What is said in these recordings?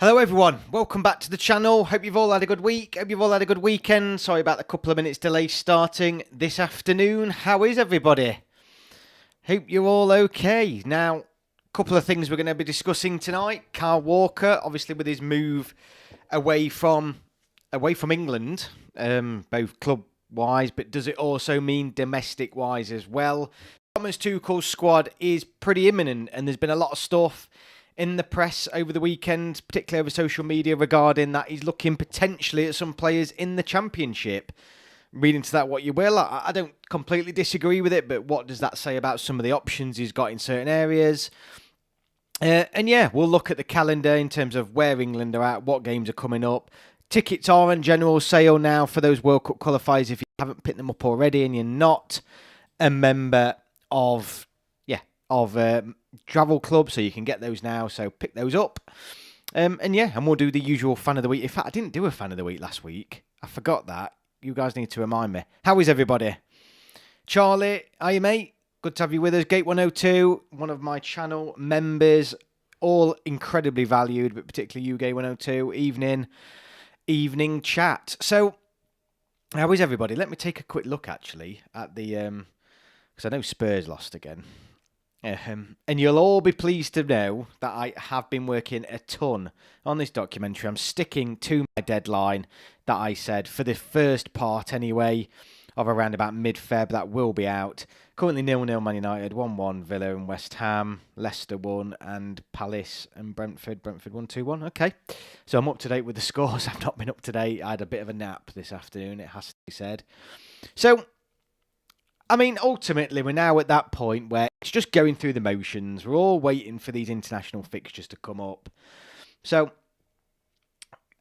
Hello everyone, welcome back to the channel. Hope you've all had a good week, hope you've all had a good weekend. Sorry about the couple of minutes delay starting this afternoon. How is everybody? Hope you're all okay. Now, a couple of things we're going to be discussing tonight. Kyle Walker, obviously with his move away from England, both club-wise, but does it also mean domestic-wise as well? Thomas Tuchel's squad is pretty imminent, and there's been a lot of stuff in the press over the weekend, particularly over social media, regarding that he's looking potentially at some players in the Championship. Read into that what you will. I don't completely disagree with it, but what does that say about some of the options he's got in certain areas? And yeah, we'll look at the calendar in terms of where England are at, what games are coming up. Tickets are on general sale now for those World Cup qualifiers if you haven't picked them up already and you're not a member of Travel Club, so you can get those now, so pick those up. And we'll do the usual fan of the week. In fact, I didn't do a fan of the week last week. I forgot that. You guys need to remind me. How is everybody? Charlie, are you, mate? Good to have you with us. Gate 102, one of my channel members, all incredibly valued, but particularly you, Gate 102, evening chat. So, how is everybody? Let me take a quick look, actually, at the, because I know Spurs lost again. And you'll all be pleased to know that I have been working a ton on this documentary. I'm sticking to my deadline that I said for the first part anyway, of around about mid-Feb. That will be out. Currently 0-0 Man United, 1-1 Villa and West Ham, Leicester 1 and Palace and Brentford 1-2-1. Okay, so I'm up to date with the scores. I've not been up to date. I had a bit of a nap this afternoon, it has to be said. So, I mean, ultimately, we're now at that point where it's just going through the motions. We're all waiting for these international fixtures to come up. So,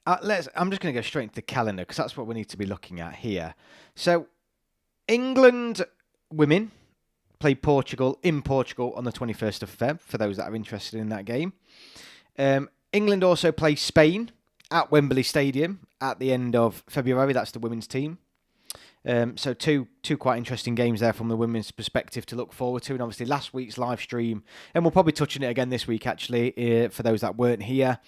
I'm just going to go straight into the calendar because that's what we need to be looking at here. So, England women play Portugal in Portugal on the 21st of Feb, for those that are interested in that game. England also play Spain at Wembley Stadium at the end of February. That's the women's team. So two quite interesting games there from the women's perspective to look forward to. And obviously last week's live stream, and we'll probably touch on it again this week actually, for those that weren't here.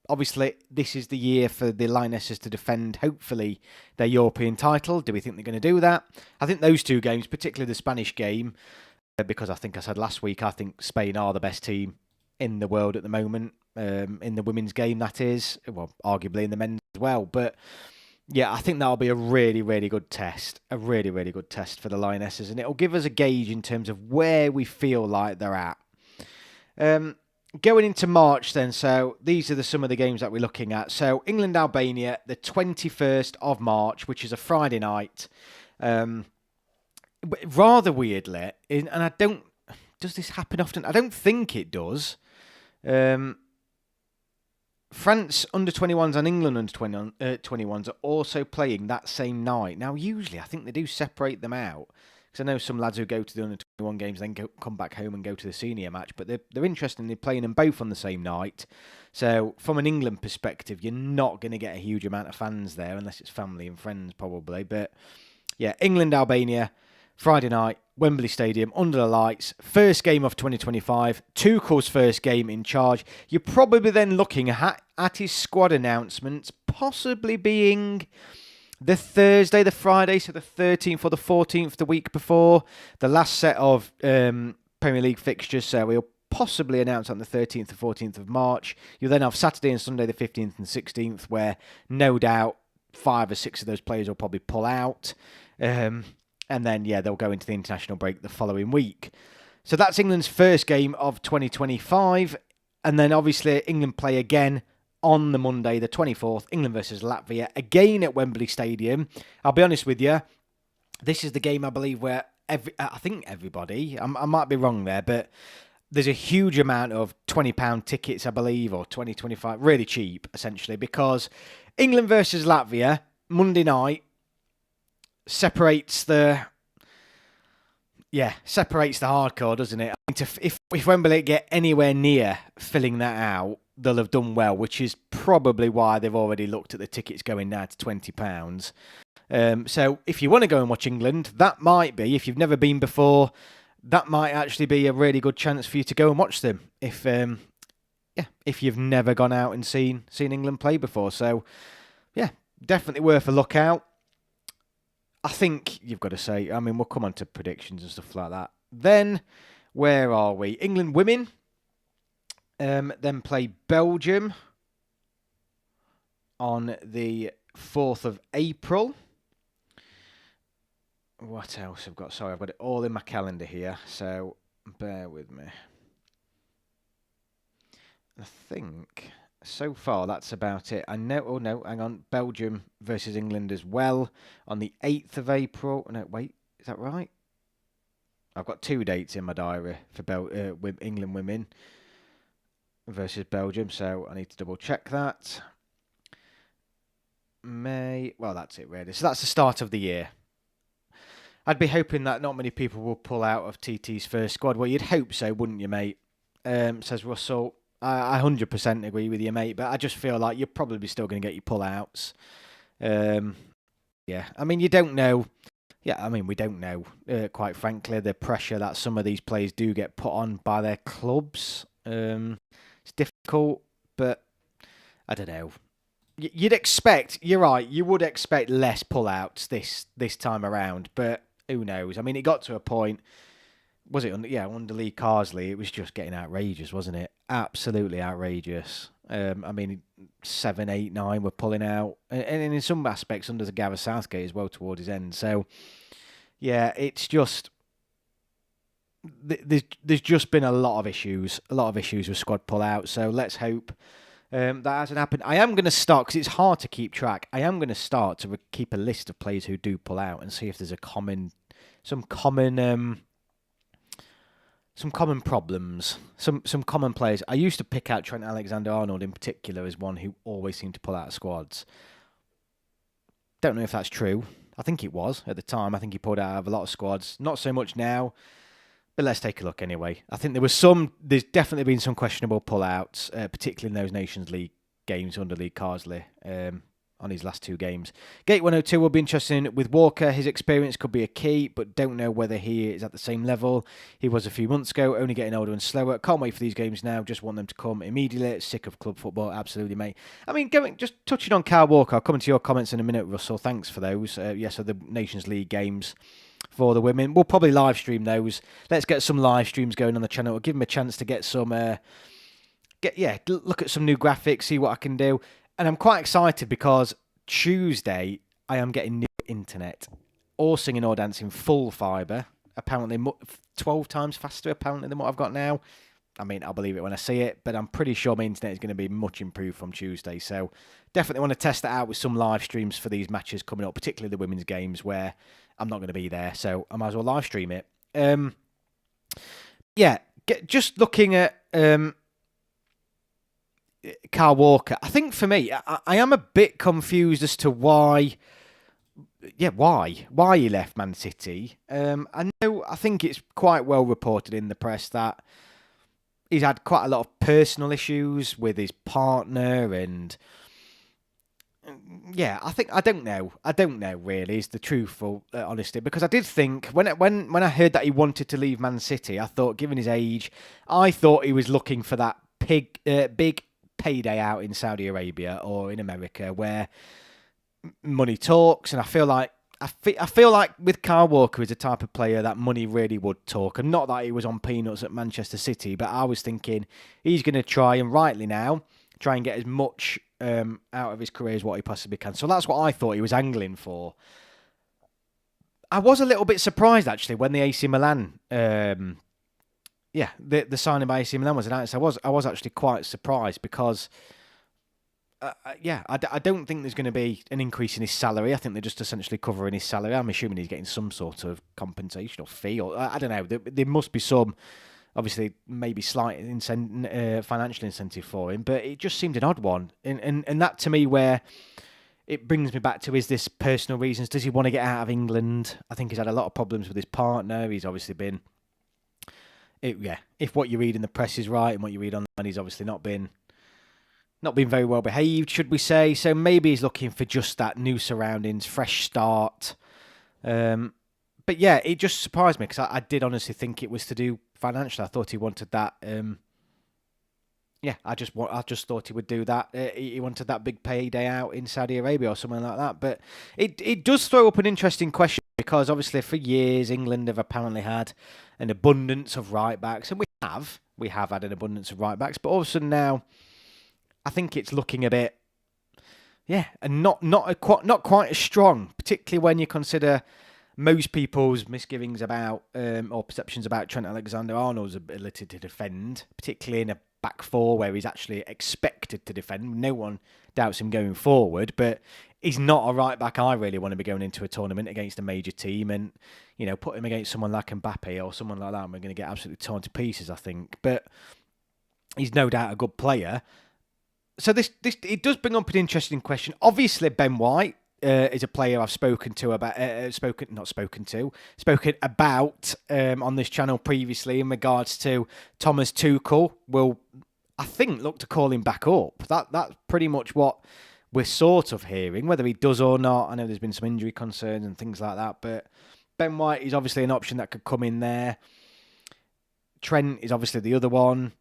Obviously this is the year for the Lionesses to defend, hopefully, their European title. Do we think they're going to do that? I think those two games, particularly the Spanish game, because I think I said last week, I think Spain are the best team in the world at the moment, in the women's game that is, well, arguably in the men's as well, but yeah, I think that'll be a really, really good test. A really, really good test for the Lionesses. And it'll give us a gauge in terms of where we feel like they're at. Going into March then, so these are some of the games that we're looking at. So England-Albania, the 21st of March, which is a Friday night. Rather weirdly, and does this happen often? I don't think it does. France under-21s and England under-21s are also playing that same night. Now, usually, I think they do separate them out. Because I know some lads who go to the under-21 games then come back home and go to the senior match. But they're interestingly playing them both on the same night. So, from an England perspective, you're not going to get a huge amount of fans there. Unless it's family and friends, probably. But, yeah, England-Albania, Friday night, Wembley Stadium, under the lights, first game of 2025, Tuchel's first game in charge. You're probably then looking at his squad announcements possibly being the Thursday, the Friday, so the 13th or the 14th, the week before the last set of Premier League fixtures. So we'll possibly announce on the 13th or 14th of March. You'll then have Saturday and Sunday, the 15th and 16th, where no doubt 5 or 6 of those players will probably pull out. And then, yeah, they'll go into the international break the following week. So that's England's first game of 2025. And then, obviously, England play again on the Monday, the 24th, England versus Latvia, again at Wembley Stadium. I'll be honest with you, this is the game, I believe, where I think everybody, I might be wrong there, but there's a huge amount of £20 tickets, I believe, or 20, 25, really cheap, essentially, because England versus Latvia, Monday night, separates the hardcore, doesn't it? I mean, if Wembley get anywhere near filling that out, they'll have done well, which is probably why they've already looked at the tickets going now to £20. So if you want to go and watch England, that might be, if you've never been before, that might actually be a really good chance for you to go and watch them. If yeah, if you've never gone out and seen England play before. So, yeah, definitely worth a look out. I think you've got to say, I mean, we'll come on to predictions and stuff like that. Then, where are we? England women then play Belgium on the 4th of April. What else I've got? Sorry, I've got it all in my calendar here, so bear with me. I think so far that's about it. I know. Oh no, hang on. Belgium versus England as well on the 8th of April. No, wait, is that right? I've got 2 dates in my diary for with England women versus Belgium, so I need to double check that. May. Well, that's it really. So that's the start of the year. I'd be hoping that not many people will pull out of TT's first squad. Well, you'd hope so, wouldn't you, mate? Says Russell. I 100% agree with you, mate, but I just feel like you're probably still going to get your pull-outs. Yeah, I mean, you don't know. Yeah, I mean, we don't know, quite frankly, the pressure that some of these players do get put on by their clubs. It's difficult, but I don't know. You'd expect, you're right, you would expect less pull-outs this time around, but who knows? I mean, it got to a point, was it under Lee Carsley, it was just getting outrageous, wasn't it? Absolutely outrageous. I mean, 7, 8, 9 were pulling out, and in some aspects under the Gareth Southgate as well towards his end. So, yeah, it's just there's just been a lot of issues with squad pull-out. So let's hope that hasn't happened. I am going to start, because it's hard to keep track. I am going to start to keep a list of players who do pull out and see if there's some common problems, some common players. I used to pick out Trent Alexander-Arnold in particular as one who always seemed to pull out of squads. Don't know if that's true. I think it was at the time. I think he pulled out of a lot of squads. Not so much now, but let's take a look anyway. I think there's definitely been some questionable pull-outs, particularly in those Nations League games under Lee Carsley. On his last 2 games. Gate 102 will be interesting with Walker. His experience could be a key, but don't know whether he is at the same level he was a few months ago, only getting older and slower. Can't wait for these games now. Just want them to come immediately. Sick of club football. Absolutely, mate. I mean, just touching on Kyle Walker, I'll come into your comments in a minute, Russell. Thanks for those. Yes, so the Nations League games for the women. We'll probably live stream those. Let's get some live streams going on the channel. We'll give them a chance to get some... look at some new graphics, see what I can do. And I'm quite excited because Tuesday I am getting new internet. All singing, all dancing, full fibre. Apparently 12 times faster apparently than what I've got now. I mean, I'll believe it when I see it, but I'm pretty sure my internet is going to be much improved from Tuesday. So definitely want to test that out with some live streams for these matches coming up, particularly the women's games where I'm not going to be there. So I might as well live stream it. Just looking at... Kyle Walker. I think for me, I am a bit confused as to why he left Man City. I think it's quite well reported in the press that he's had quite a lot of personal issues with his partner, and I don't know really is the truthful honesty, because I did think when I heard that he wanted to leave Man City, I thought, given his age, I thought he was looking for that big payday out in Saudi Arabia or in America where money talks, and I feel like with Kyle Walker, he's a type of player that money really would talk, and not that he was on peanuts at Manchester City, but I was thinking he's going to try, and rightly now, try and get as much out of his career as what he possibly can. So that's what I thought he was angling for. I was a little bit surprised actually when the AC Milan the signing by AC Milan was announced. I was actually quite surprised because, I don't think there's going to be an increase in his salary. I think they're just essentially covering his salary. I'm assuming he's getting some sort of compensation or fee, or I don't know. There must be some, obviously, maybe slight financial incentive for him, but it just seemed an odd one. And that to me, where it brings me back to, is this personal reasons? Does he want to get out of England? I think he's had a lot of problems with his partner. He's obviously been... if what you read in the press is right and what you read online, he's obviously not been very well behaved, should we say. So maybe he's looking for just that new surroundings, fresh start. But yeah, it just surprised me because I did honestly think it was to do financially. I thought he wanted that yeah, I just thought he would do that. He wanted that big payday out in Saudi Arabia or something like that. But it does throw up an interesting question, because obviously for years England have apparently had an abundance of right backs, and we have had an abundance of right backs. But all of a sudden now, I think it's looking a bit, yeah, and not quite as strong, particularly when you consider most people's misgivings about or perceptions about Trent Alexander-Arnold's ability to defend, particularly in a back four where he's actually expected to defend. No one doubts him going forward, but he's not a right back I really want to be going into a tournament against a major team, and put him against someone like Mbappe or someone like that, and we're going to get absolutely torn to pieces, I think. But he's no doubt a good player. So this it does bring up an interesting question. Obviously, Ben White is a player I've spoken about on this channel previously in regards to Thomas Tuchel will, I think, look to call him back up. That's pretty much what we're sort of hearing. Whether he does or not, I know there's been some injury concerns and things like that, but Ben White is obviously an option that could come in there. Trent is obviously the other one.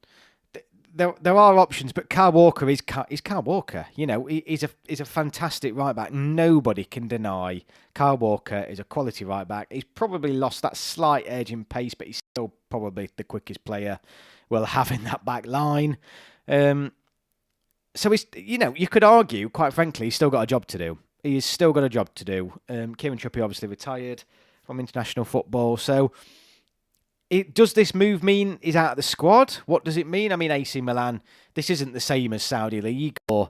There are options, but Kyle Walker is Kyle Walker. He's a fantastic right back. Nobody can deny Kyle Walker is a quality right back. He's probably lost that slight edge in pace, but he's still probably the quickest player we'll have in that back line. So it's, you could argue, quite frankly, he's still got a job to do. He's still got a job to do. Kieran Trippier obviously retired from international football, so. Does this move mean he's out of the squad? What does it mean? I mean, AC Milan, this isn't the same as Saudi League or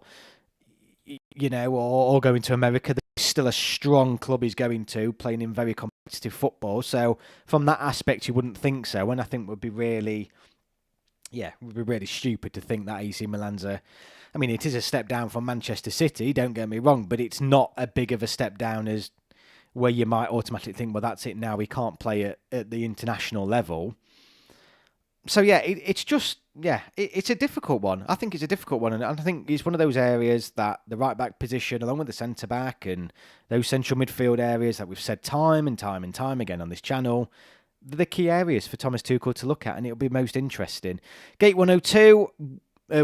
going to America. There's still a strong club he's going to, playing in very competitive football. So from that aspect, you wouldn't think so. And I think it would be really stupid to think that AC Milan's it is a step down from Manchester City, don't get me wrong, but it's not a big of a step down as where you might automatically think, well, that's it now, we can't play at the international level. So, yeah, it's a difficult one. I think it's a difficult one, and I think it's one of those areas that the right-back position, along with the centre-back and those central midfield areas that we've said time and time and time again on this channel, they're the key areas for Thomas Tuchel to look at, and it'll be most interesting. Gate 102...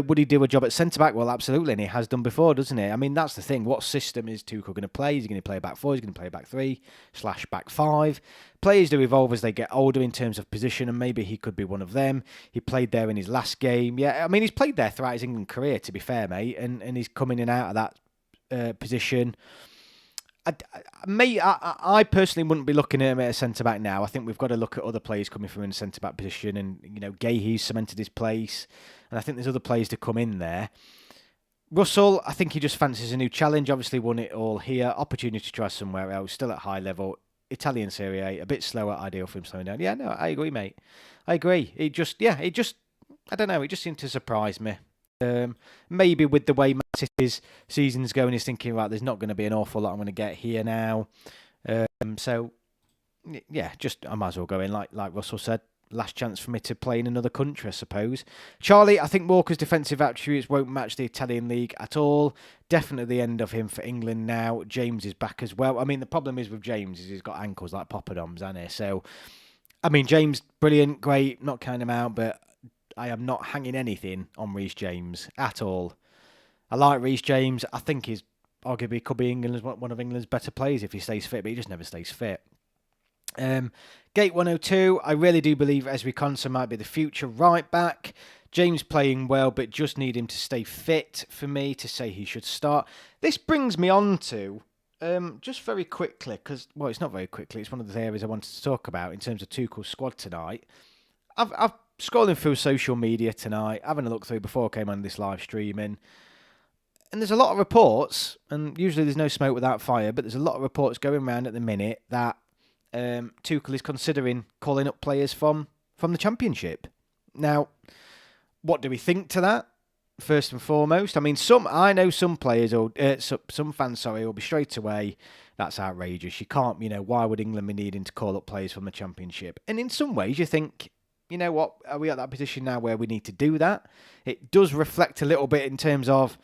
would he do a job at centre-back? Well, absolutely, and he has done before, doesn't he? I mean, that's the thing. What system is Tuchel going to play? Is he going to play back four? Is he going to play back three / back five? Players do evolve as they get older in terms of position, and maybe he could be one of them. He played there in his last game. Yeah, I mean, he's played there throughout his England career, to be fair, mate, and he's coming in and out of that position. I personally wouldn't be looking at him at a centre-back now. I think we've got to look at other players coming from in the centre-back position, and, Gahey's cemented his place, and I think there's other players to come in there. Russell, I think he just fancies a new challenge. Obviously won it all here. Opportunity to try somewhere else. Still at high level. Italian Serie A, a bit slower. Ideal for him slowing down. Yeah, no, I agree, mate. I agree. I don't know. It just seemed to surprise me. Maybe with the way Man City's season's going, he's thinking, right, there's not going to be an awful lot I'm going to get here now. So, yeah, I might as well go in, like Russell said. Last chance for me to play in another country, I suppose. Charlie, I think Walker's defensive attributes won't match the Italian league at all. Definitely the end of him for England now. James is back as well. I mean, the problem is with James is he's got ankles like poppadoms, hasn't he? So, I mean, James, brilliant, great, not counting him out, but I am not hanging anything on Reece James at all. I like Reece James. I think he's arguably could be one of England's better players if he stays fit, but he just never stays fit. Gate 102, I really do believe Ezri Konsa might be the future right back. James playing well, but just need him to stay fit for me to say he should start. This brings me on to, just very quickly, because, well, it's not very quickly, it's one of the areas I wanted to talk about in terms of Tuchel's squad tonight. I've scrolling through social media tonight, having a look through before I came on this live streaming, and there's a lot of reports, and usually there's no smoke without fire, but there's a lot of reports going around at the minute that Tuchel is considering calling up players from the Championship. Now, what do we think to that? First and foremost, I mean, I know some players or some fans, will be straight away, that's outrageous. You can't, why would England be needing to call up players from the Championship? And in some ways, you think, you know what, are we at that position now where we need to do that? It does reflect a little bit in terms of,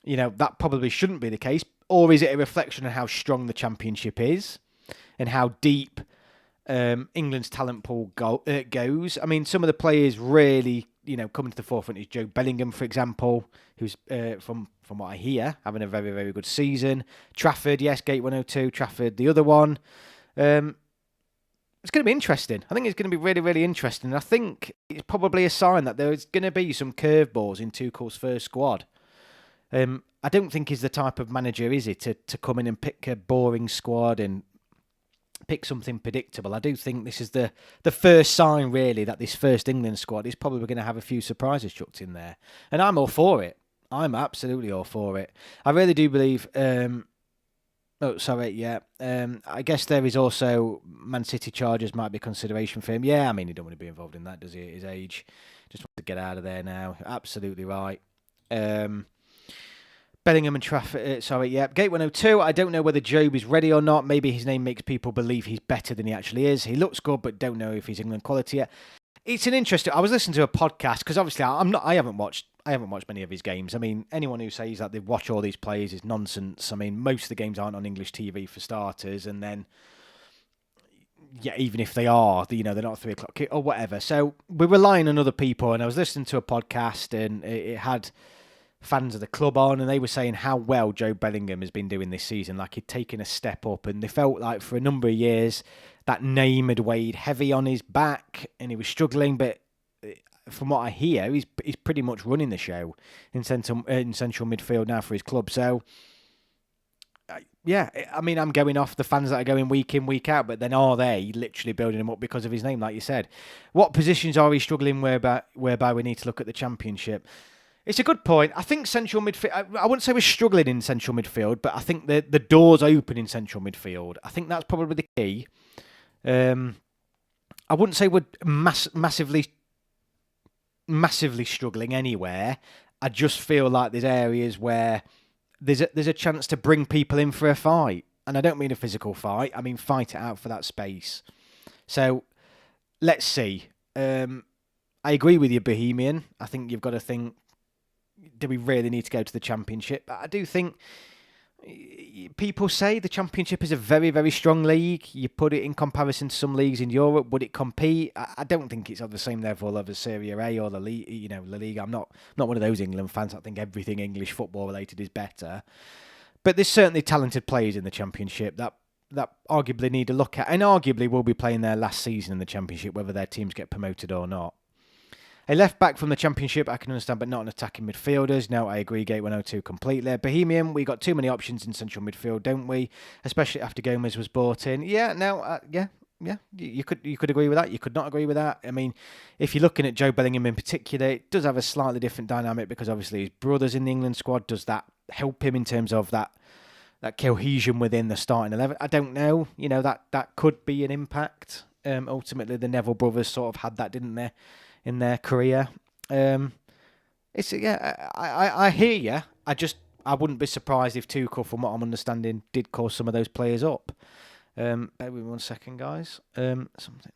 that probably shouldn't be the case. Or is it a reflection of how strong the Championship is and how deep England's talent pool goes? I mean, some of the players really coming to the forefront is Joe Bellingham, for example, who's from what I hear having a very, very good season. Trafford, yes, Gate 102. Trafford, the other one. It's going to be interesting. I think it's going to be really, really interesting. And I think it's probably a sign that there's going to be some curveballs in Tuchel's first squad. I don't think he's the type of manager, is he, to come in and pick a boring squad and pick something predictable. I do think this is the first sign, really, that this first England squad is probably going to have a few surprises chucked in there. And I'm all for it. I'm absolutely all for it. I really do believe... I guess there is also Man City charges might be consideration for him. Yeah, I mean, he don't want to be involved in that, does he, at his age? Just want to get out of there now. Absolutely right. Bellingham and Trafford, Gate 102. I don't know whether Job is ready or not. Maybe his name makes people believe he's better than he actually is. He looks good, but don't know if he's England quality yet. It's an interesting... I was listening to a podcast, because obviously I haven't watched many of his games. I mean, anyone who says that they watch all these players is nonsense. I mean, most of the games aren't on English TV for starters, and then, yeah, even if they are, they're not 3 o'clock or whatever. So we're relying on other people, and I was listening to a podcast, and it had fans of the club on, and they were saying how well Joe Bellingham has been doing this season, like he'd taken a step up, and they felt like for a number of years that name had weighed heavy on his back, and he was struggling, but from what I hear, he's pretty much running the show in central midfield now for his club. So, yeah, I mean, I'm going off the fans that are going week in, week out, but then are they literally building him up because of his name, like you said? What positions are he struggling whereby we need to look at the Championship? It's a good point. I think central midfield... I wouldn't say we're struggling in central midfield, but I think the door's open in central midfield. I think that's probably the key. I wouldn't say we're massively struggling anywhere. I just feel like there's areas where there's a chance to bring people in for a fight. And I don't mean a physical fight. I mean fight it out for that space. So, let's see. I agree with you, Bohemian. I think you've got to think, do we really need to go to the Championship? I do think people say the Championship is a very, very strong league. You put it in comparison to some leagues in Europe. Would it compete? I don't think it's on the same level of a Serie A or La Liga. I'm not one of those England fans that think everything English football related is better. But there's certainly talented players in the Championship that arguably need a look at, and arguably will be playing their last season in the Championship, whether their teams get promoted or not. A left back from the Championship, I can understand, but not an attacking midfielders. No, I agree, Gate 102 completely. Bohemian, we got too many options in central midfield, don't we? Especially after Gomez was brought in. Yeah, no, yeah. You could agree with that. You could not agree with that. I mean, if you're looking at Joe Bellingham in particular, it does have a slightly different dynamic because obviously his brother's in the England squad. Does that help him in terms of that cohesion within the starting 11? I don't know. That could be an impact. Ultimately, the Neville brothers sort of had that, didn't they, in their career? I hear you. I wouldn't be surprised if Tuchel, from what I'm understanding, did call some of those players up. Bear with me 1 second, guys. Something.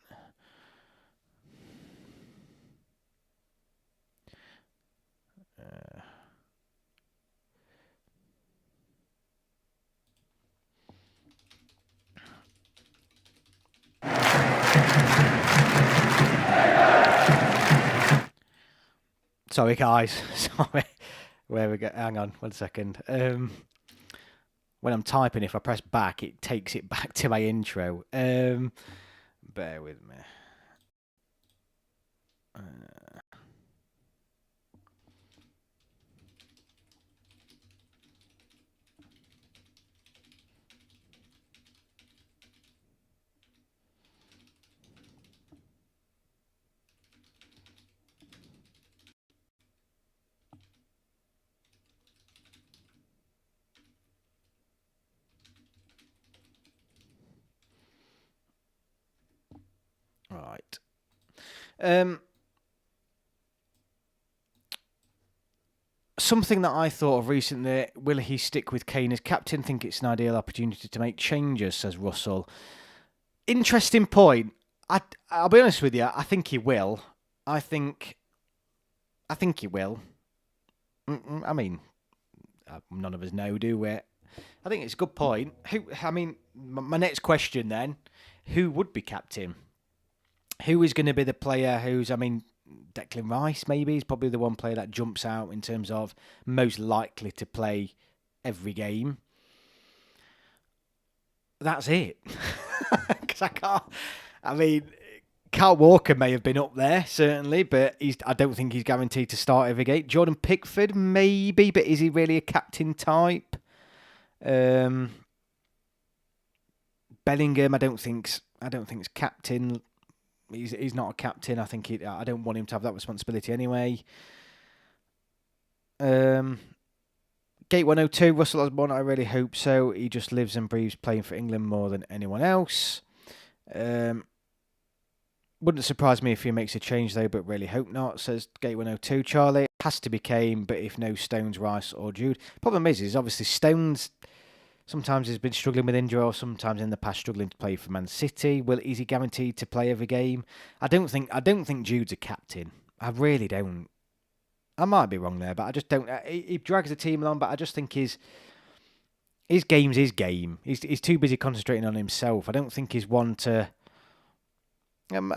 Sorry, guys. Sorry. Where we go? Hang on 1 second. When I'm typing, if I press back, it takes it back to my intro. Bear with me. Right. Something that I thought of recently, will he stick with Kane as captain? Think it's an ideal opportunity to make changes, says Russell. Interesting point. I'll be honest with you, I think he will. I think he will. I mean, none of us know, do we? I think it's a good point. My next question then, who would be captain? Who is going to be the player who's, Declan Rice, maybe. He's probably the one player that jumps out in terms of most likely to play every game. That's it. Because Kyle Walker may have been up there, certainly, but I don't think he's guaranteed to start every game. Jordan Pickford, maybe, but is he really a captain type? Bellingham, I don't think's captain. He's not a captain. I don't want him to have that responsibility anyway. Gate 102, Russell Osborne, I really hope so. He just lives and breathes playing for England more than anyone else. Wouldn't surprise me if he makes a change though, but really hope not, says Gate 102. Charlie, has to be Kane, but if no, Stones, Rice or Jude. Problem is obviously Stones sometimes has been struggling with injury, or sometimes in the past struggling to play for Man City. Is he guaranteed to play every game? I don't think Jude's a captain. I really don't. I might be wrong there, but I just don't. He drags the team along, but I just think his game's his game. He's too busy concentrating on himself. I don't think he's one to.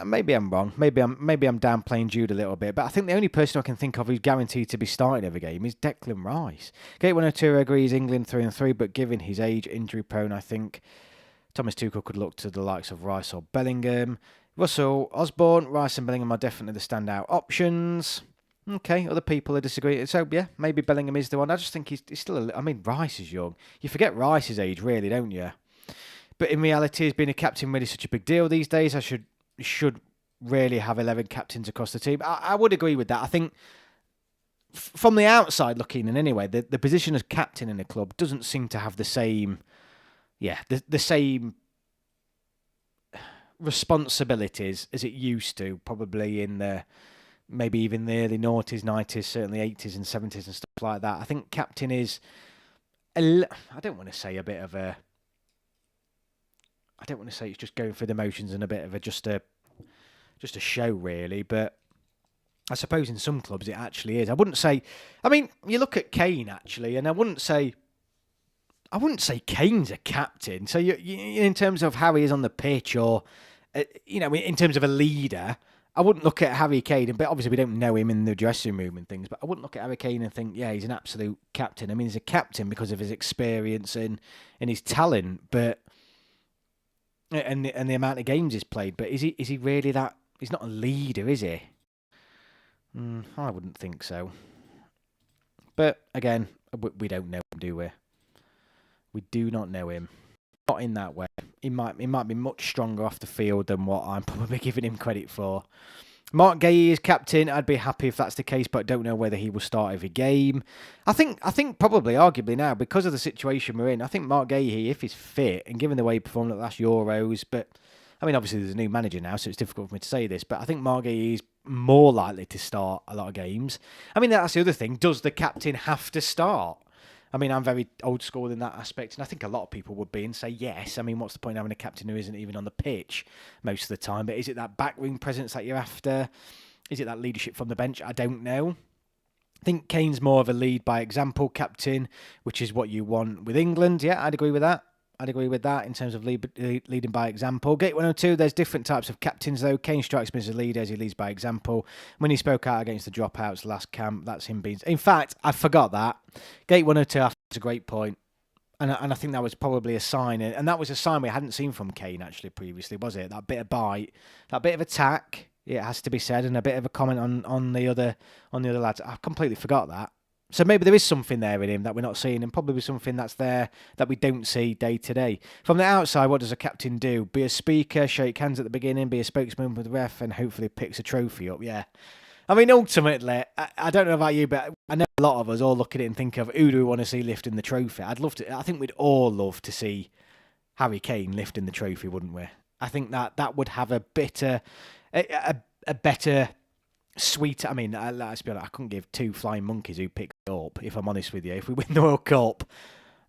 Maybe I'm wrong. Maybe I'm downplaying Jude a little bit. But I think the only person I can think of who's guaranteed to be starting every game is Declan Rice. Gate 102 agrees England 3-3, but given his age, injury prone, I think Thomas Tuchel could look to the likes of Rice or Bellingham. Russell, Osborne, Rice and Bellingham are definitely the standout options. Okay, other people are disagreeing. So, yeah, maybe Bellingham is the one. I just think he's still Rice is young. You forget Rice's age, really, don't you? But in reality, has being a captain really such a big deal these days? I should really have 11 captains across the team. I would agree with that. I think from the outside looking in anyway, the position as captain in a club doesn't seem to have the same responsibilities as it used to, probably in maybe even the early noughties, 90s, certainly 80s and 70s and stuff like that. I think captain is, I don't want to say it's just going through the motions and a bit of just a show, really, but I suppose in some clubs it actually is. I wouldn't say, you look at Kane, actually, and I wouldn't say Kane's a captain. So you in terms of how he is on the pitch, or in terms of a leader, I wouldn't look at Harry Kane, but obviously we don't know him in the dressing room and things, but I wouldn't look at Harry Kane and think, yeah, he's an absolute captain. He's a captain because of his experience and his talent, but and the amount of games he's played. But is he really that? He's not a leader, is he? I wouldn't think so. But again, we don't know him, do we? We do not know him. Not in that way. He might be much stronger off the field than what I'm probably giving him credit for. Mark Gay is captain. I'd be happy if that's the case, but I don't know whether he will start every game. I think probably, arguably now, because of the situation we're in, I think Mark Gay, if he's fit, and given the way he performed at the last Euros, but obviously there's a new manager now, so it's difficult for me to say this, but I think Mark Gay is more likely to start a lot of games. That's the other thing. Does the captain have to start? I'm very old school in that aspect, and I think a lot of people would be and say yes. What's the point of having a captain who isn't even on the pitch most of the time? But is it that backroom presence that you're after? Is it that leadership from the bench? I don't know. I think Kane's more of a lead by example captain, which is what you want with England. Yeah, I'd agree with that. In terms of leading by example. Gate 102, there's different types of captains though. Kane strikes me as a leader as he leads by example. When he spoke out against the dropouts last camp, that's him being... In fact, I forgot that. Gate 102, I think it's a great point. And I think that was probably a sign. And that was a sign we hadn't seen from Kane actually previously, was it? That bit of bite, that bit of attack, it has to be said, and a bit of a comment on the other lads. I completely forgot that. So maybe there is something there in him that we're not seeing, and probably something that's there that we don't see day to day. From the outside, what does a captain do? Be a speaker, shake hands at the beginning, be a spokesman with the ref, and hopefully picks a trophy up. Yeah. Ultimately, I don't know about you, but I know a lot of us all look at it and think of who do we want to see lifting the trophy. I think we'd all love to see Harry Kane lifting the trophy, wouldn't we? I think that would have a better sweet. Let's be honest, I couldn't give two flying monkeys who picked it up, if I'm honest with you. If we win the World Cup,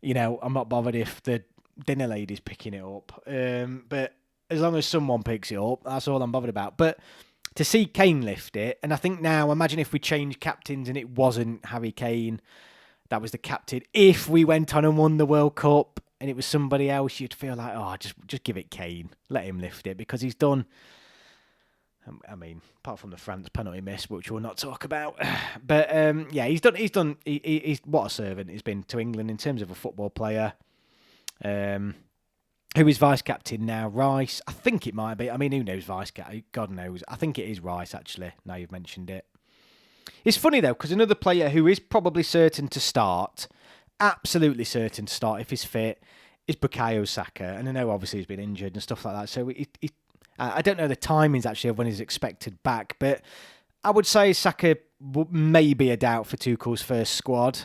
I'm not bothered if the dinner lady's picking it up. But as long as someone picks it up, that's all I'm bothered about. But to see Kane lift it, and I think now, imagine if we changed captains and it wasn't Harry Kane that was the captain. If we went on and won the World Cup and it was somebody else, you'd feel like, oh, just give it Kane. Let him lift it, because he's done I mean, apart from the France penalty miss, which we'll not talk about. But yeah, he's done. He's what a servant he's been to England in terms of a football player. Who is vice captain now? Rice. I think it might be. I mean, who knows vice captain? God knows. I think it is Rice, actually, now you've mentioned it. It's funny, though, because another player who is probably certain to start, absolutely certain to start if he's fit, is Bukayo Saka. And I know, obviously, he's been injured and stuff like that. So I don't know the timings, actually, of when he's expected back. But I would say Saka may be a doubt for Tuchel's first squad.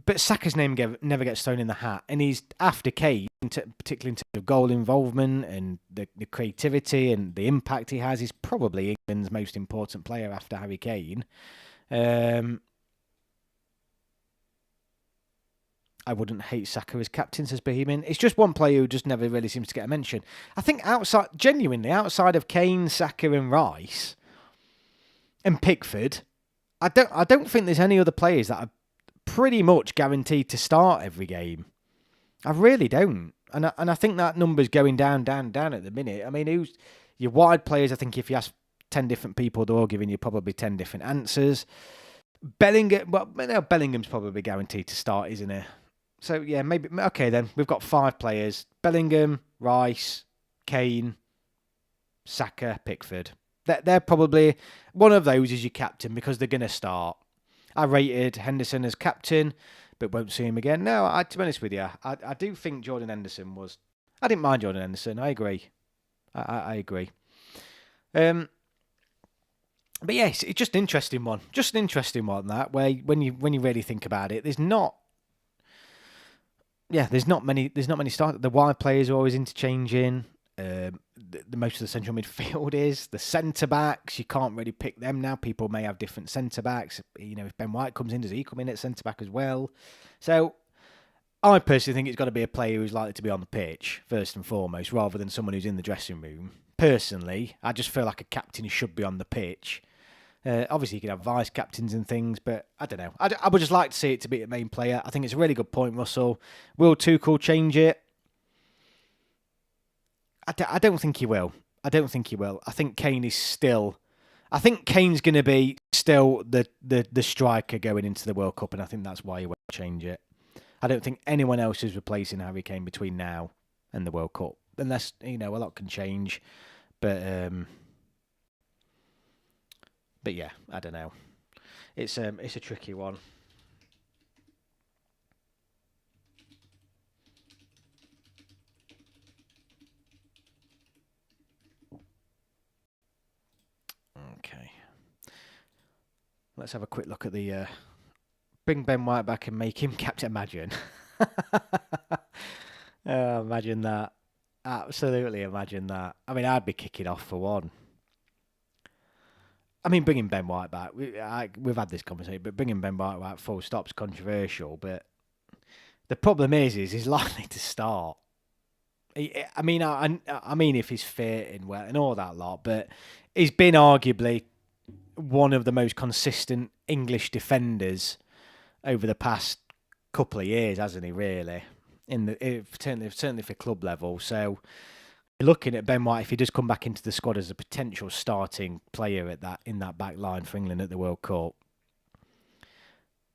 But Saka's name never gets thrown in the hat, and he's after Kane, particularly in terms of goal involvement and the creativity and the impact he has. He's probably England's most important player after Harry Kane. I wouldn't hate Saka as captain, says Bohemian. It's just one player who just never really seems to get a mention. I think genuinely outside of Kane, Saka, and Rice and Pickford, I don't think there's any other players that are pretty much guaranteed to start every game. I really don't. And I think that number's going down at the minute. I mean, who's your wide players? I think if you ask 10 different people, they're all giving you probably 10 different answers. Bellingham's probably guaranteed to start, isn't he? So, yeah, maybe. Okay, then. We've got 5 players. Bellingham, Rice, Kane, Saka, Pickford. They're probably... One of those is your captain because they're going to start. I rated Henderson as captain, but won't see him again. No, to be honest with you, I do think Jordan Henderson was... I didn't mind Jordan Henderson. I agree. I agree. But yes, it's just an interesting one. Just an interesting one, that, where when you really think about it, there's not many starters. The wide players are always interchanging. The most of the central midfield is the centre backs. You can't really pick them now. People may have different centre backs. You know, if Ben White comes in, does he come in at centre back as well? So I personally think it's got to be a player who's likely to be on the pitch first and foremost, rather than someone who's in the dressing room. Personally, I just feel like a captain should be on the pitch. Obviously, you can have vice captains and things, but I don't know. I would just like to see it to be a main player. I think it's a really good point, Russell. Will Tuchel change it? I don't think he will. I think Kane is still... I think Kane's going to be still the striker going into the World Cup, and I think that's why he won't change it. I don't think anyone else is replacing Harry Kane between now and the World Cup, unless, you know, a lot can change. But yeah, I don't know. It's a tricky one. Okay. Let's have a quick look at the... bring Ben White back and make him captain. Imagine. Oh, imagine that. Absolutely imagine that. I mean, I'd be kicking off for one. I mean, bringing Ben White back, we've had this conversation, but bringing Ben White back full stop's controversial. But the problem is he's likely to start. I mean, if he's fit and well and all that lot, but he's been arguably one of the most consistent English defenders over the past couple of years, hasn't he? Really, certainly for club level. So you're looking at Ben White, if he does come back into the squad as a potential starting player in that back line for England at the World Cup.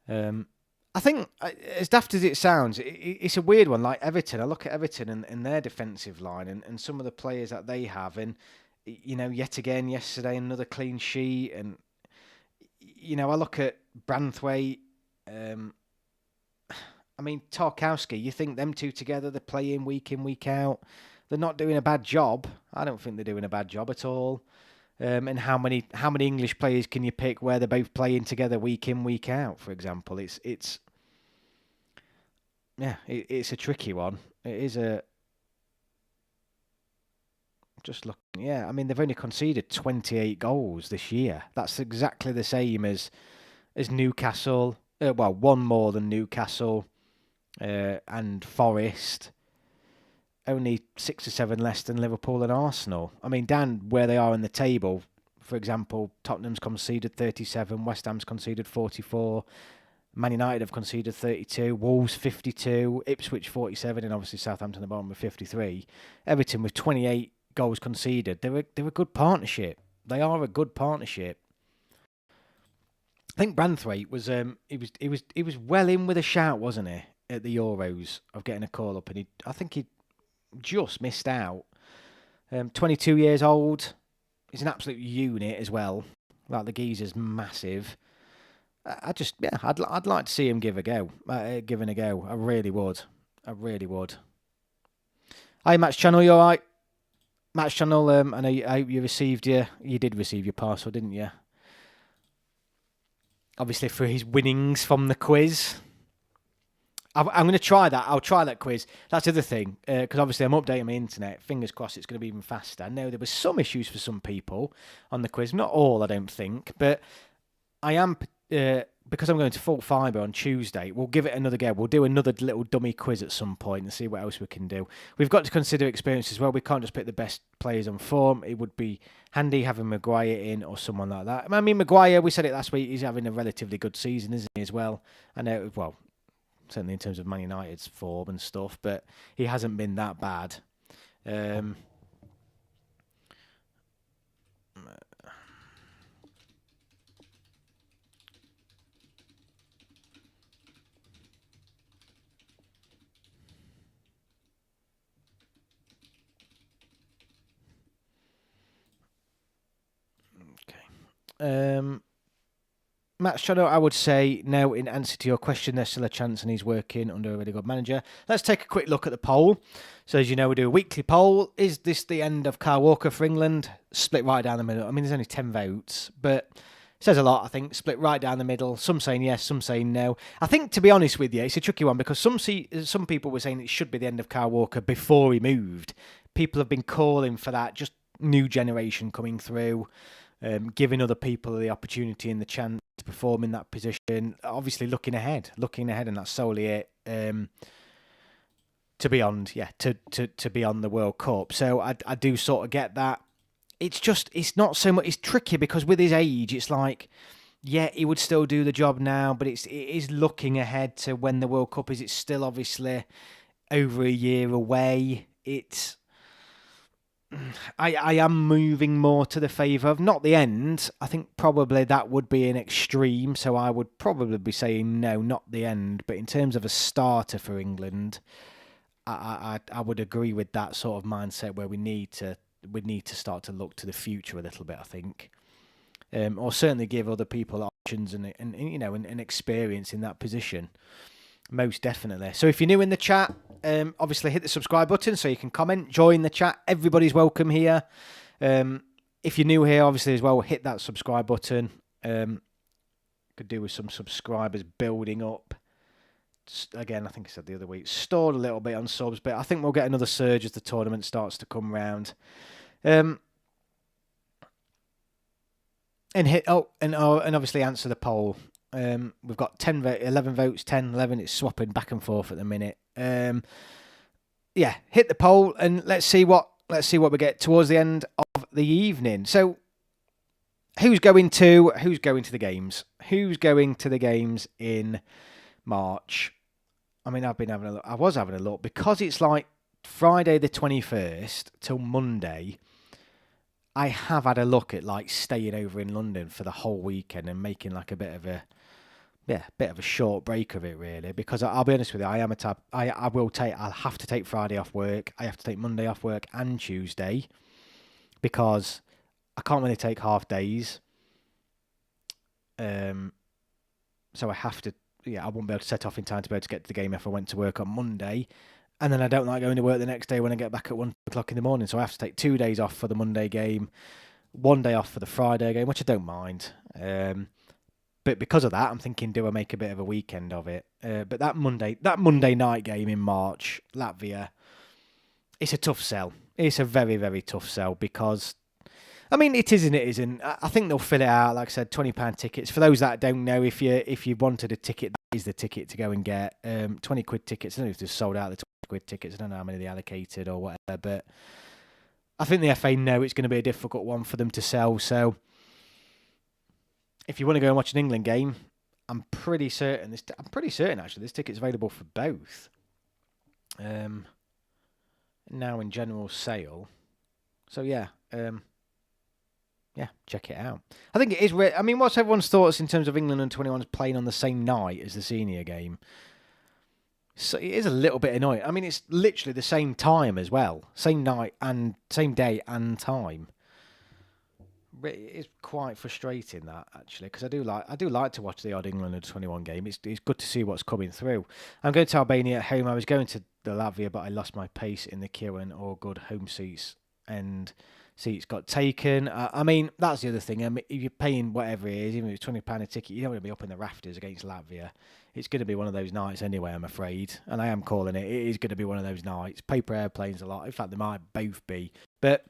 I think, as daft as it sounds, it's a weird one. Like Everton, I look at Everton and their defensive line and some of the players that they have. And, you know, yet again, yesterday, another clean sheet. And, you know, I look at Branthwaite. I mean, Tarkowski, you think them two together, they're playing week in, week out. They're not doing a bad job. I don't think they're doing a bad job at all. And how many English players can you pick where they're both playing together week in, week out, for example? It's a tricky one. It is a... Just looking, yeah. I mean, they've only conceded 28 goals this year. That's exactly the same as Newcastle. Well, one more than Newcastle and Forest. Only 6 or 7 less than Liverpool and Arsenal. I mean, down where they are in the table, for example, Tottenham's conceded 37, West Ham's conceded 44, Man United have conceded 32, Wolves 52, Ipswich 47, and obviously Southampton at the bottom with 53. Everton with 28 goals conceded. They're a good partnership. They are a good partnership. I think Branthwaite was he was well in with a shout, wasn't he, at the Euros of getting a call up, and I think he just missed out. 22 years old. He's an absolute unit as well. Like the geezer's massive. I'd like to see him give a go. Giving a go. I really would. I really would. Hi, Match Channel. You all right? Match Channel. I know you did receive your parcel, didn't you? Obviously for his winnings from the quiz. I'm going to try that. I'll try that quiz. That's the other thing, because obviously I'm updating my internet. Fingers crossed it's going to be even faster. No, there was some issues for some people on the quiz. Not all, I don't think. But I am, because I'm going to full fibre on Tuesday, we'll give it another go. We'll do another little dummy quiz at some point and see what else we can do. We've got to consider experience as well. We can't just pick the best players on form. It would be handy having Maguire in or someone like that. I mean, Maguire, we said it last week, he's having a relatively good season, isn't he, as well? I know, well, certainly in terms of Man United's form and stuff, but he hasn't been that bad. Matt Shadow, I would say no. In answer to your question, there's still a chance, and he's working under a really good manager. Let's take a quick look at the poll. So, as you know, we do a weekly poll. Is this the end of Kyle Walker for England? Split right down the middle. I mean, there's only 10 votes, but it says a lot, I think. Split right down the middle. Some saying yes, some saying no. I think, to be honest with you, it's a tricky one because some people were saying it should be the end of Kyle Walker before he moved. People have been calling for that, just new generation coming through. Giving other people the opportunity and the chance to perform in that position. Obviously, looking ahead, and that's solely it. To be on the World Cup. So I do sort of get that. It's not so much. It's tricky because with his age, it's like, yeah, he would still do the job now, but it is looking ahead to when the World Cup is. It's still obviously over a year away. I am moving more to the favour of not the end. I think probably that would be an extreme, so I would probably be saying no, not the end. But in terms of a starter for England, I would agree with that sort of mindset where we need to start to look to the future a little bit. I think, or certainly give other people options and experience in that position. Most definitely. So if you're new in the chat, obviously hit the subscribe button so you can comment, join the chat. Everybody's welcome here. If you're new here, obviously as well, hit that subscribe button. Could do with some subscribers building up. Again, I think I said the other week, stalled a little bit on subs, but I think we'll get another surge as the tournament starts to come round. And obviously answer the poll. We've got 11 votes, 10, 11. It's swapping back and forth at the minute. Yeah, hit the poll and let's see what we get towards the end of the evening. So, who's going to the games? Who's going to the games in March? I mean, I was having a look because it's like Friday the 21st till Monday. I have had a look at like staying over in London for the whole weekend and making like a bit of a short break of it, really, because I'll be honest with you, I'll have to take Friday off work. I have to take Monday off work and Tuesday because I can't really take half days. So I have to, I won't be able to set off in time to be able to get to the game if I went to work on Monday. And then I don't like going to work the next day when I get back at 1 o'clock in the morning. So I have to take 2 days off for the Monday game, 1 day off for the Friday game, which I don't mind. But because of that, I'm thinking, do I make a bit of a weekend of it? But that Monday night game in March, Latvia, it's a tough sell. It's a very, very tough sell because, I mean, it is and it isn't. I think they'll fill it out. Like I said, £20 tickets. For those that don't know, if you wanted a ticket, that is the ticket to go and get. 20 quid tickets. I don't know if they've sold out the 20 quid tickets. I don't know how many they allocated or whatever. But I think the FA know it's going to be a difficult one for them to sell. So if you want to go and watch an England game, I'm pretty certain actually this ticket's available for both. Now in general sale. So yeah, yeah, check it out. I think it is. I mean, what's everyone's thoughts in terms of England and 21s playing on the same night as the senior game? So it is a little bit annoying. I mean, it's literally the same time as well, same night and same day and time. It's quite frustrating that actually, because I do like to watch the odd England under 21 game. It's good to see what's coming through. I'm going to Albania at home. I was going to the Latvia, but I lost my pace in the queue and all good home seats and seats got taken. I mean, that's the other thing. I mean, if you're paying whatever it is, even if it's £20 a ticket, you don't want to be up in the rafters against Latvia. It's going to be one of those nights anyway, I'm afraid, and I am calling it. It is going to be one of those nights. Paper airplanes a lot. In fact, they might both be, but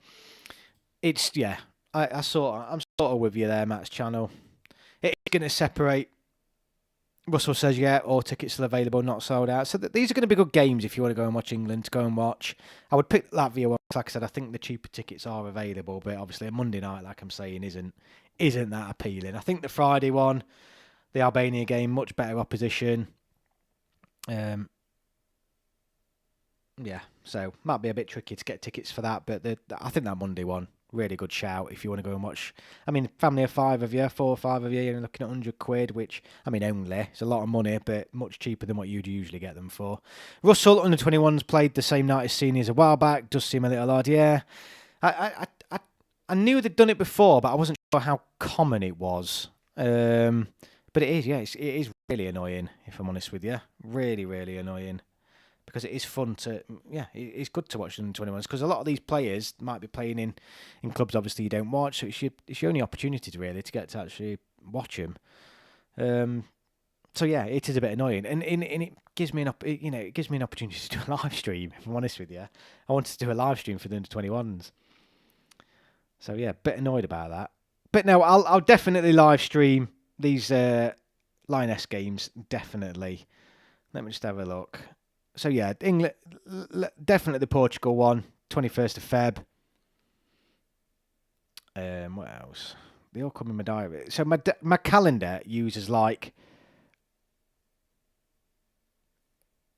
it's yeah. I'm sort of with you there, Matt's channel. It's going to separate. Russell says, yeah, all tickets still available, not sold out. So these are going to be good games if you want to go and watch England, to go and watch. I would pick Latvia one. Like I said, I think the cheaper tickets are available, but obviously a Monday night, like I'm saying, isn't that appealing. I think the Friday one, the Albania game, much better opposition. Yeah, so might be a bit tricky to get tickets for that, but I think that Monday one, really good shout if you want to go and watch. I mean, family of 5 of you, 4 or 5 of you, you're looking at £100, which, I mean, only, it's a lot of money, but much cheaper than what you'd usually get them for. Russell, under 21s, played the same night as seniors a while back, does seem a little odd, yeah. I knew they'd done it before, but I wasn't sure how common it was. But it is, yeah, it is really annoying, if I'm honest with you. Really, really annoying. Because it is fun to, yeah, it's good to watch them in 21s, because a lot of these players might be playing in clubs obviously you don't watch, so it's your only opportunity to really to get to actually watch them. So yeah, it is a bit annoying, and it gives me it gives me an opportunity to do a live stream. If I'm honest with you, I wanted to do a live stream for the under 21s. So yeah, a bit annoyed about that. But no, I'll definitely live stream these Lioness games, definitely. Let me just have a look. So yeah, England, definitely the Portugal one, 21st of Feb. What else? They all come in my diary. So my calendar uses like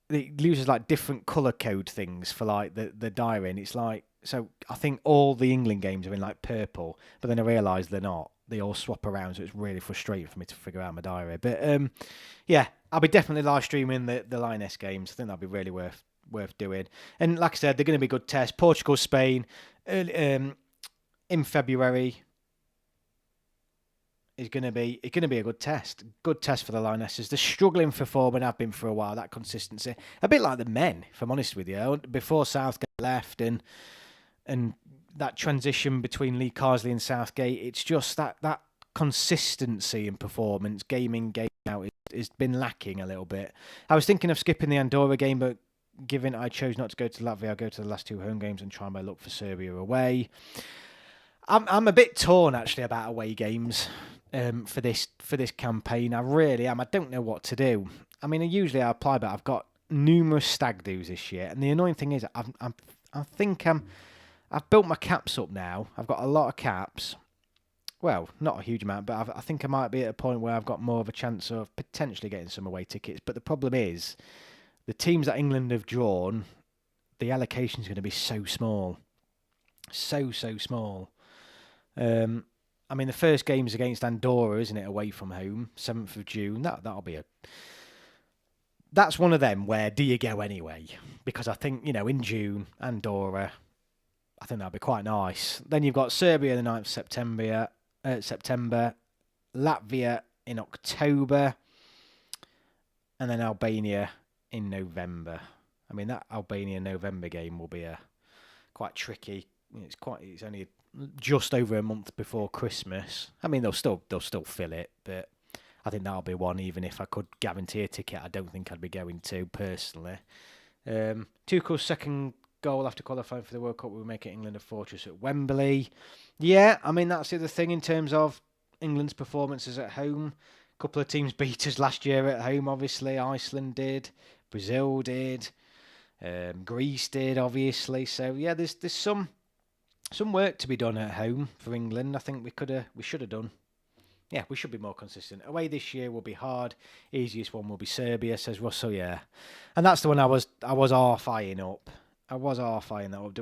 different color code things for like the diary, and it's like, so I think all the England games are in like purple, but then I realise they're not. They all swap around, so it's really frustrating for me to figure out my diary. But yeah, I'll be definitely live streaming the Lioness games. I think that'll be really worth doing. And like I said, they're going to be good tests. Portugal, Spain, early, in February is going to be a good test. Good test for the Lionesses. They're struggling for form and have been for a while. That consistency, a bit like the men, if I'm honest with you. Before Southgate left and that transition between Lee Carsley and Southgate, it's just that consistency in performance, game out, has been lacking a little bit. I was thinking of skipping the Andorra game, but given I chose not to go to Latvia, I'll go to the last 2 home games and try my luck for Serbia away. I'm a bit torn actually about away games for this campaign. I really am. I don't know what to do. I mean, usually I apply, but I've got numerous stag do's this year, and the annoying thing is I've built my caps up now. I've got a lot of caps. Well, not a huge amount, but I think I might be at a point where I've got more of a chance of potentially getting some away tickets. But the problem is, the teams that England have drawn, the allocation is going to be so small. So small. I mean, the first game's against Andorra, isn't it? Away from home, 7th of June. That'll be that's one of them where do you go anyway? Because I think, in June, Andorra, I think that'd be quite nice. Then you've got Serbia the 9th of September, Latvia in October, and then Albania in November. I mean, that Albania-November game will be quite tricky. It's only just over a month before Christmas. I mean, they'll still fill it, but I think that'll be one. Even if I could guarantee a ticket, I don't think I'd be going to personally. Tuchel's second goal after qualifying for the World Cup will make it England a fortress at Wembley. Yeah, I mean, that's the other thing in terms of England's performances at home. A couple of teams beat us last year at home, obviously. Iceland did, Brazil did, Greece did, obviously. So yeah, there's some work to be done at home for England. I think we should have done. Yeah, we should be more consistent. Away this year will be hard. Easiest one will be Serbia, says Russell. Yeah, and that's the one I was half eyeing up. I was half eyeing that up.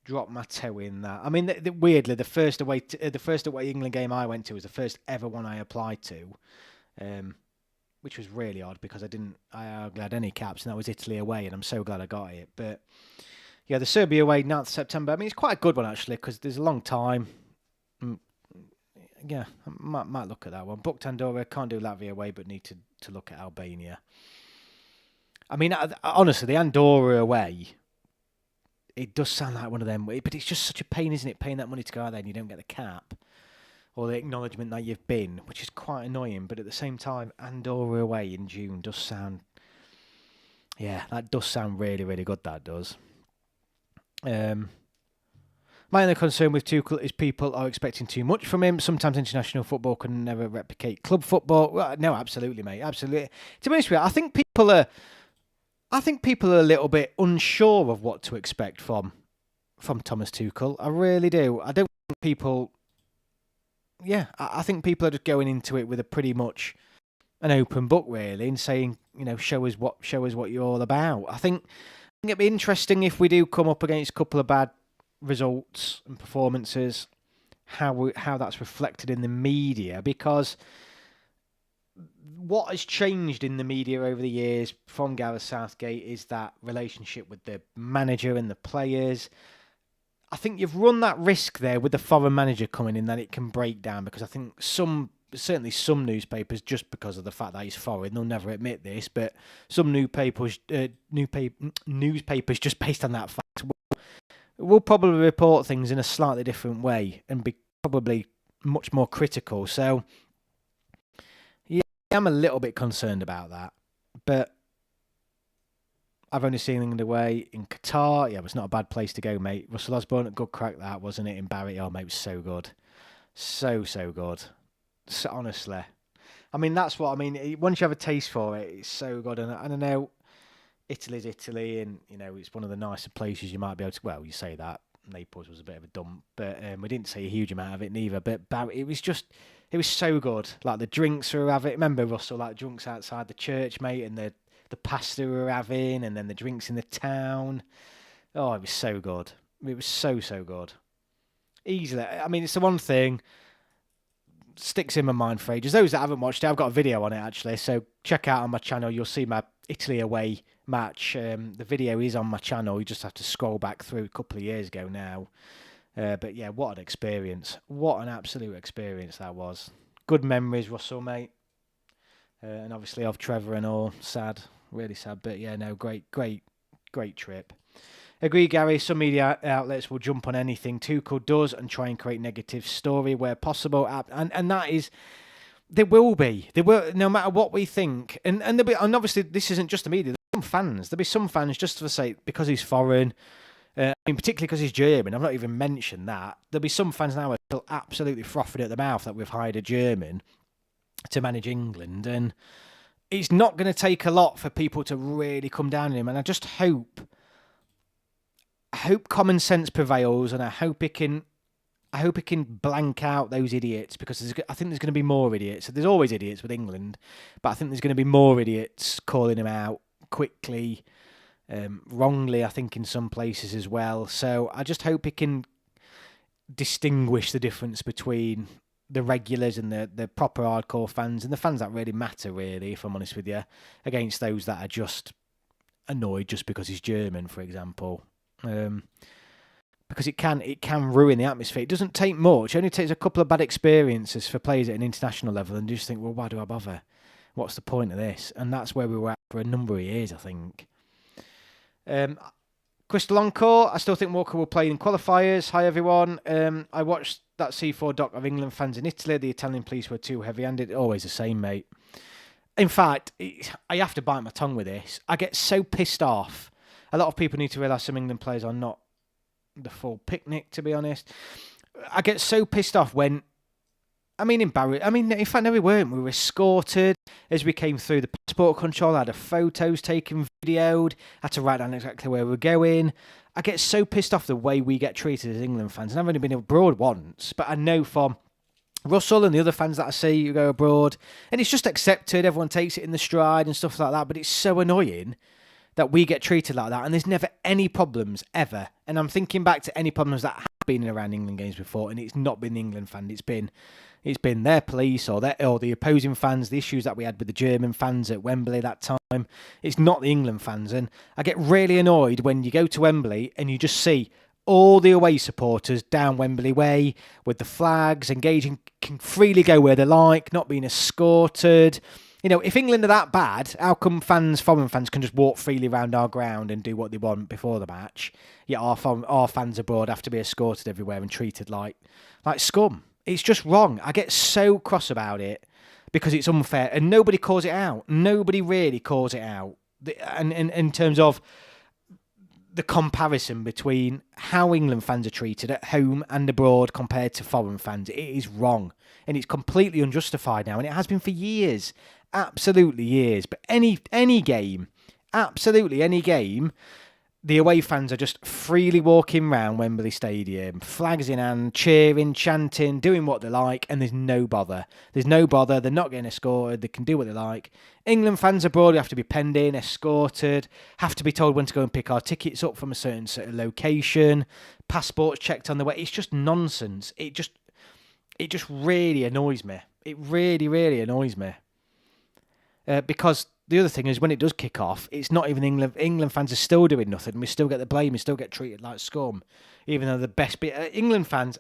drop my toe in that. I mean, weirdly, the first away England game I went to was the first ever one I applied to, which was really odd because I hardly had any caps, and that was Italy away, and I'm so glad I got it. But yeah, the Serbia away, 9th September. I mean, it's quite a good one actually because there's a long time. Yeah, I might look at that one. Booked Andorra, can't do Latvia away, but need to look at Albania. I mean, honestly, the Andorra away, it does sound like one of them, but it's just such a pain, isn't it? Paying that money to go out there and you don't get the cap or the acknowledgement that you've been, which is quite annoying. But at the same time, Andorra away in June does sound, that does sound really, really good. That does. My only concern with Tuchel is people are expecting too much from him. Sometimes international football can never replicate club football. Well, no, absolutely, mate, absolutely. To be honest with you, I think people are a little bit unsure of what to expect from Thomas Tuchel. I really do. I don't think people. Yeah, I think people are just going into it with a pretty much an open book, really, and saying, show us what you're all about. I think it'd be interesting if we do come up against a couple of bad results and performances, how that's reflected in the media, because what has changed in the media over the years from Gareth Southgate is that relationship with the manager and the players. I think you've run that risk there with the foreign manager coming in that it can break down, because I think certainly some newspapers, just because of the fact that he's foreign, they'll never admit this, but some newspapers just based on that fact will probably report things in a slightly different way and be probably much more critical. So, yeah, I'm a little bit concerned about that. But I've only seen England away in Qatar. Yeah, it's not a bad place to go, mate. Russell Osborne, a good crack that, wasn't it? In Barry, oh, mate, it was so good. So good. So, honestly. I mean, that's what I mean. Once you have a taste for it, it's so good. And I know Italy's Italy, and it's one of the nicer places you might be able to. Well, you say that Naples was a bit of a dump, but we didn't see a huge amount of it neither. But it was so good. Like the drinks we were having. Remember, Russell, like drinks outside the church, mate, and the pasta we were having, and then the drinks in the town. Oh, it was so good. It was so good. Easily, I mean, it's the one thing sticks in my mind for ages. Those that haven't watched it, I've got a video on it actually, so check out on my channel. You'll see my Italy away match. The video is on my channel. You just have to scroll back through a couple of years ago now. But yeah, what an experience. What an absolute experience that was. Good memories, Russell, mate. And obviously of Trevor and all. Sad. Really sad. But yeah, no, great trip. Agree, Gary. Some media outlets will jump on anything Tuchel does and try and create negative story where possible. And that is... There will be. There will, no matter what we think. And there'll be, and obviously this isn't just the media. There'll be some fans. There'll be some fans just for say because he's foreign. I mean, particularly because he's German. I've not even mentioned that. There'll be some fans now who are still absolutely frothing at the mouth that we've hired a German to manage England. And it's not going to take a lot for people to really come down on him. And I just hope common sense prevails, and I hope it can blank out those idiots, because I think there's going to be more idiots. There's always idiots with England, but I think there's going to be more idiots calling him out quickly, wrongly, I think, in some places as well. So I just hope it can distinguish the difference between the regulars and the proper hardcore fans and the fans that really matter, really, if I'm honest with you, against those that are just annoyed just because he's German, for example. Because it can ruin the atmosphere. It doesn't take much. It only takes a couple of bad experiences for players at an international level, and you just think, well, why do I bother? What's the point of this? And that's where we were at for a number of years, I think. Crystal Encore, I still think Walker will play in qualifiers. Hi, everyone. I watched that C4 doc of England fans in Italy. The Italian police were too heavy-handed. Always the same, mate. In fact, I have to bite my tongue with this. I get so pissed off. A lot of people need to realise some England players are not the full picnic, to be honest. I get so pissed off when, in fact, no, we weren't. We were escorted as we came through the passport control. I had photos taken, videoed, had to write down exactly where we were going. I get so pissed off the way we get treated as England fans. And I've only been abroad once, but I know from Russell and the other fans that I see who go abroad, and it's just accepted. Everyone takes it in the stride and stuff like that, but it's so annoying that we get treated like that, and there's never any problems ever. And I'm thinking back to any problems that have been around England games before, and it's not been the England fan. It's been their police or the opposing fans. The issues that we had with the German fans at Wembley that time. It's not the England fans, and I get really annoyed when you go to Wembley and you just see all the away supporters down Wembley Way with the flags, engaging, can freely go where they like, not being escorted. You know, if England are that bad, how come foreign fans can just walk freely around our ground and do what they want before the match? Yet our fans abroad have to be escorted everywhere and treated like scum. It's just wrong. I get so cross about it because it's unfair and nobody calls it out. Nobody really calls it out. And in terms of the comparison between how England fans are treated at home and abroad compared to foreign fans, it is wrong. And it's completely unjustified now. And it has been for years. Absolutely years. But any game, absolutely any game, the away fans are just freely walking around Wembley Stadium, flags in hand, cheering, chanting, doing what they like, and there's no bother. There's no bother. They're not getting escorted. They can do what they like. England fans abroad have to be penned in, escorted, have to be told when to go and pick our tickets up from a certain location, passports checked on the way. It's just nonsense. It just really annoys me. It really, really annoys me. Because the other thing is, when it does kick off, it's not even England. England fans are still doing nothing. We still get the blame. We still get treated like scum, even though the best England fans,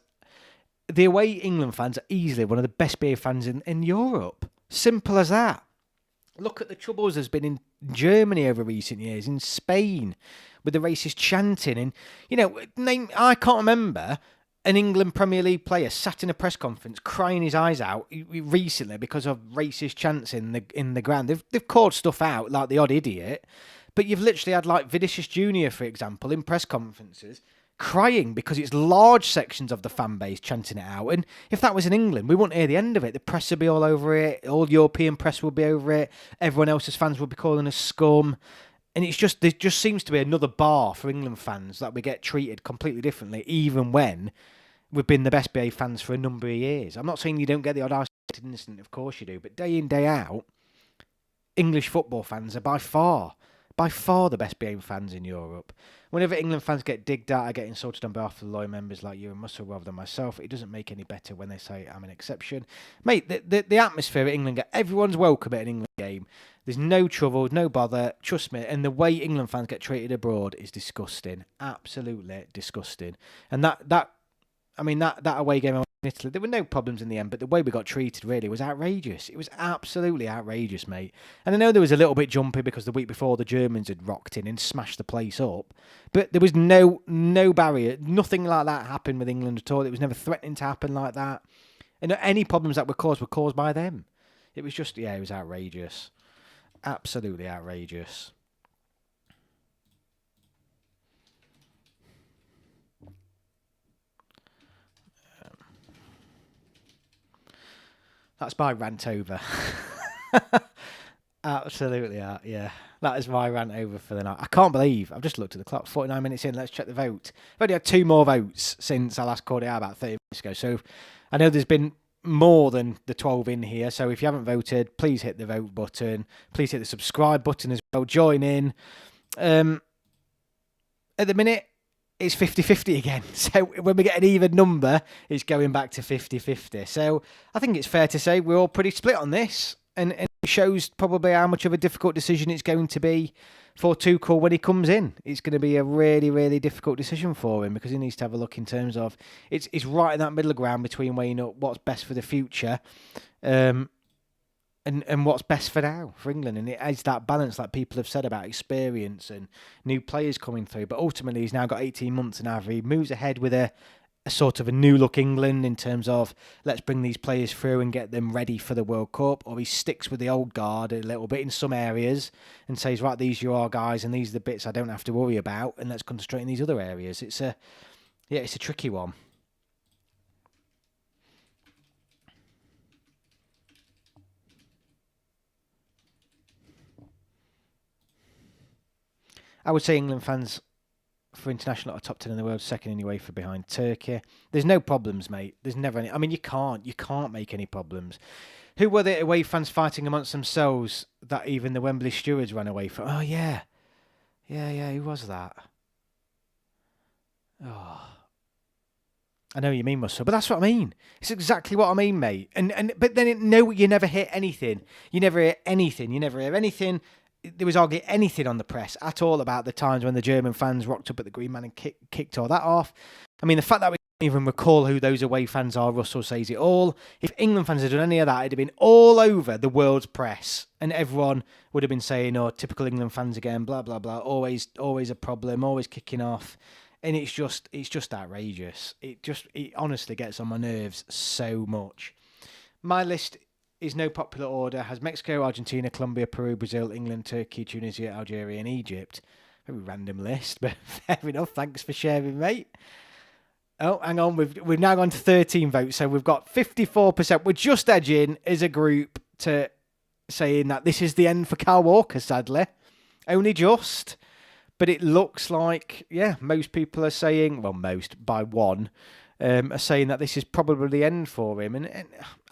the away England fans are easily one of the best behaved fans in Europe. Simple as that. Look at the troubles there's been in Germany over recent years, in Spain, with the racist chanting, and I can't remember an England Premier League player sat in a press conference crying his eyes out recently because of racist chants in the ground. They've called stuff out like the odd idiot, but you've literally had like Vinicius Junior, for example, in press conferences crying because it's large sections of the fan base chanting it out. And if that was in England, we wouldn't hear the end of it. The press would be all over it. All European press would be over it. Everyone else's fans would be calling us scum. And there just seems to be another bar for England fans that we get treated completely differently, even when we've been the best behaved fans for a number of years. I'm not saying you don't get the odd isolated incident, of course you do, but day in, day out, English football fans are by far the best behaved fans in Europe. Whenever England fans get digged at, I get insulted on behalf of the loyal members like you and Muscle rather than myself. It doesn't make any better when they say I'm an exception. Mate, the atmosphere at England, everyone's welcome at an England game. There's no trouble, no bother, trust me. And the way England fans get treated abroad is disgusting. Absolutely disgusting. And that away game in Italy, there were no problems in the end, but the way we got treated really was outrageous. It was absolutely outrageous, mate. And I know there was a little bit jumpy because the week before the Germans had rocked in and smashed the place up, but there was no barrier. Nothing like that happened with England at all. It was never threatening to happen like that. And any problems that were caused by them. It was just, it was outrageous. Absolutely outrageous. That's my rant over. Absolutely, yeah. That is my rant over for the night. I can't believe, I've just looked at the clock, 49 minutes in, let's check the vote. I've only had 2 more votes since I last called it out about 30 minutes ago, so I know there's been more than the 12 in here, so if you haven't voted, please hit the vote button. Please hit the subscribe button as well. Join in. At the minute, it's 50-50 again. So when we get an even number, it's going back to 50-50. So I think it's fair to say we're all pretty split on this. And it shows probably how much of a difficult decision it's going to be for Tuchel when he comes in. It's going to be a really, really difficult decision for him because he needs to have a look in terms of it's right in that middle ground between weighing up what's best for the future and what's best for now for England. And it is that balance, like people have said, about experience and new players coming through. But ultimately, he's now got 18 months and either he moves ahead with a sort of a new look England in terms of let's bring these players through and get them ready for the World Cup, or he sticks with the old guard a little bit in some areas and says, right, these are our guys and these are the bits I don't have to worry about, and let's concentrate in these other areas. It's a tricky one. I would say England fans for international are top 10 in the world, second in UEFA behind Turkey. There's no problems, mate. There's never any. I mean, you can't make any problems. Who were the away fans fighting amongst themselves that even the Wembley stewards ran away from? Oh, yeah. Yeah, who was that? Oh, I know what you mean, Russell, but that's what I mean. It's exactly what I mean, mate. But then no, you never hear anything. You never hear anything. You never hear anything. There was hardly anything on the press at all about the times when the German fans rocked up at the Green Man and kicked all that off. I mean, the fact that we can't even recall who those away fans are, Russell says it all. If England fans had done any of that, it'd have been all over the world's press, and everyone would have been saying, "Oh, typical England fans again, blah blah blah. Always a problem, always kicking off." And it's just outrageous. It honestly gets on my nerves so much. My list is no popular order. Has Mexico, Argentina, Colombia, Peru, Brazil, England, Turkey, Tunisia, Algeria, and Egypt. Very random list, but fair enough. Thanks for sharing, mate. Oh, hang on. We've now gone to 13 votes, so we've got 54%. We're just edging as a group to saying that this is the end for Kyle Walker, sadly. Only just. But it looks like, yeah, most people are saying, well, most by one, are saying that this is probably the end for him. And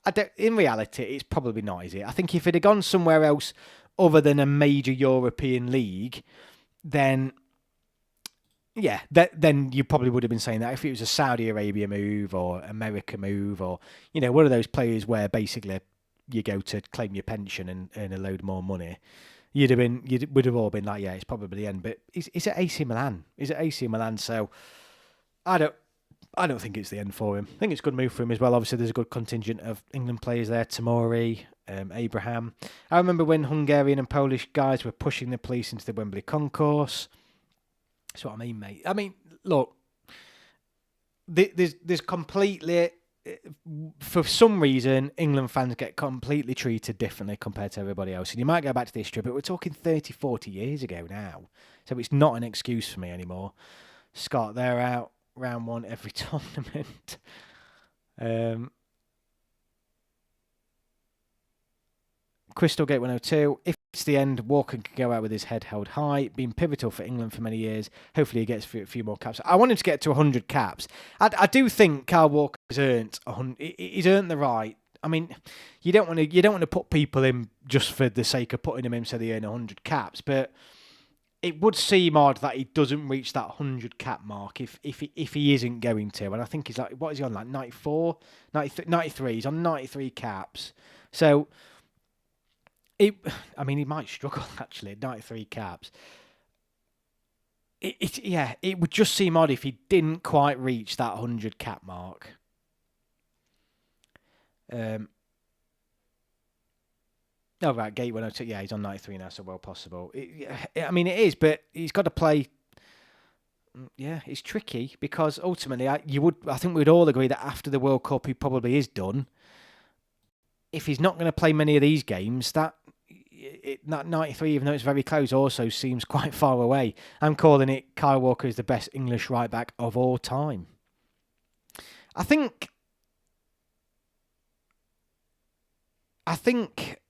I don't, in reality, it's probably not, is it? I think if it had gone somewhere else other than a major European league, then, yeah, then you probably would have been saying that. If it was a Saudi Arabia move or America move or, one of those players where basically you go to claim your pension and earn a load more money, you would have all been like, yeah, it's probably the end. But he's at AC Milan. He's at AC Milan, so I don't think it's the end for him. I think it's a good move for him as well. Obviously, there's a good contingent of England players there. Tomori, Abraham. I remember when Hungarian and Polish guys were pushing the police into the Wembley concourse. That's what I mean, mate. I mean, look, there's completely, for some reason, England fans get completely treated differently compared to everybody else. And you might go back to the history, but we're talking 30, 40 years ago now. So it's not an excuse for me anymore. Scott, they're out round one every tournament. Crystal Gate 102. If it's the end, Walker can go out with his head held high. Been pivotal for England for many years. Hopefully he gets a few more caps. I want him to get to 100 caps. I do think Kyle Walker has earned 100. He's earned the right. I mean, you don't want to put people in just for the sake of putting them in so they earn 100 caps, but it would seem odd that he doesn't reach that 100 cap mark if he isn't going to. And I think he's like, what is he on, like 94, 93? He's on 93 caps. So he might struggle actually. 93 caps. It would just seem odd if he didn't quite reach that 100 cap mark. Oh, right, Gate 102. Yeah, he's on 93 now, so well possible. It is, but he's got to play. Yeah, it's tricky because ultimately, I think we'd all agree that after the World Cup, he probably is done. If he's not going to play many of these games, that 93, even though it's very close, also seems quite far away. I'm calling it Kyle Walker is the best English right back of all time. I think.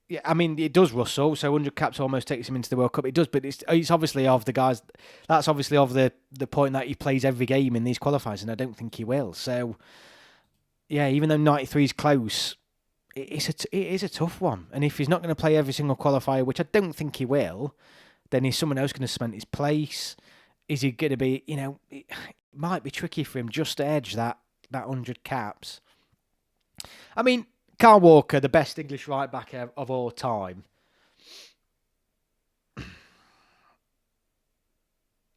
Yeah, I mean, it does, Russell. So 100 caps almost takes him into the World Cup. It does, but it's obviously of the guys. That's obviously of the point that he plays every game in these qualifiers, and I don't think he will. So, yeah, even though 93 is close, it is a tough one. And if he's not going to play every single qualifier, which I don't think he will, then is someone else going to cement his place? Is he going to be? It might be tricky for him just to edge that 100 caps. I mean, Kyle Walker, the best English right back of all time.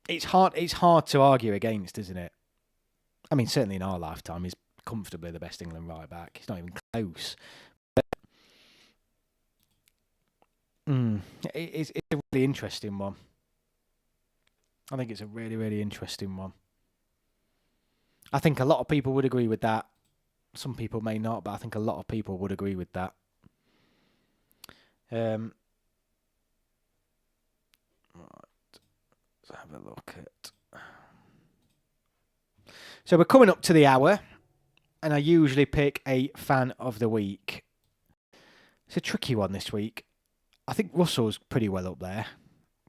It's hard to argue against, isn't it? I mean, certainly in our lifetime, he's comfortably the best England right back. He's not even close. But, it's a really interesting one. I think it's a really, really interesting one. I think a lot of people would agree with that. Some people may not, but I think a lot of people would agree with that. Right. Let's have a look at. So we're coming up to the hour, and I usually pick a fan of the week. It's a tricky one this week. I think Russell's pretty well up there.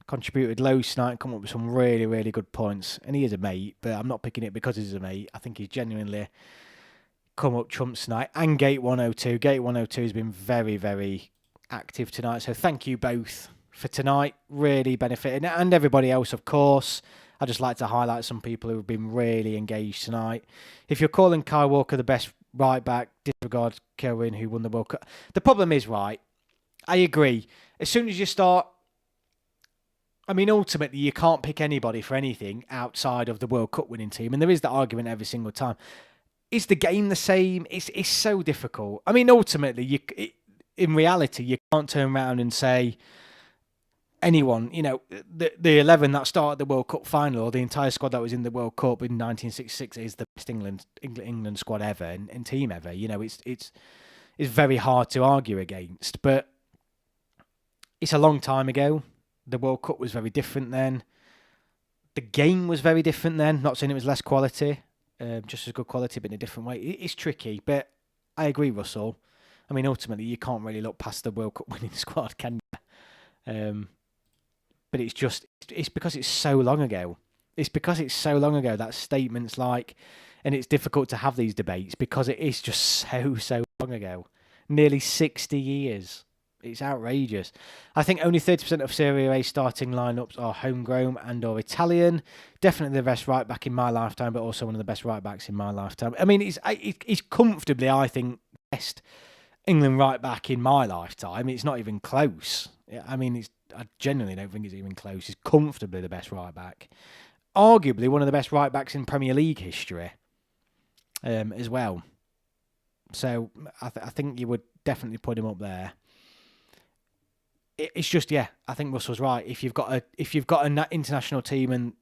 Contributed loads tonight, come up with some really, really good points. And he is a mate, but I'm not picking it because he's a mate. I think he's genuinely come up trumps tonight. And Gate 102. Gate 102 has been very, very active tonight. So thank you both for tonight. Really benefited, and everybody else, of course. I'd just like to highlight some people who have been really engaged tonight. If you're calling Kyle Walker the best right back, disregard Kerwin, who won the World Cup. The problem is, right, I agree. As soon as you start, I mean, ultimately, you can't pick anybody for anything outside of the World Cup winning team, and there is that argument every single time. Is the game the same? It's so difficult. I mean, ultimately, in reality, you can't turn around and say anyone, the 11 that started the World Cup final or the entire squad that was in the World Cup in 1966 is the best England squad ever and team ever. It's very hard to argue against, but it's a long time ago. The World Cup was very different then. The game was very different then. Not saying it was less quality, just as good quality, but in a different way. It's tricky, but I agree, Russell. I mean, ultimately, you can't really look past the World Cup winning squad, can you? But it's because it's so long ago. It's because it's so long ago that statements like, and it's difficult to have these debates because it is just so long ago. Nearly 60 years. It's outrageous. I think only 30% of Serie A starting lineups are homegrown and or Italian. Definitely the best right back in my lifetime, but also one of the best right backs in my lifetime. I mean, it's comfortably, I think, best England right back in my lifetime. It's not even close. I mean, I genuinely don't think it's even close. It's comfortably the best right back. Arguably one of the best right backs in Premier League history as well. So I think you would definitely put him up there. It's just, I think Russell's right. If you've got an international team and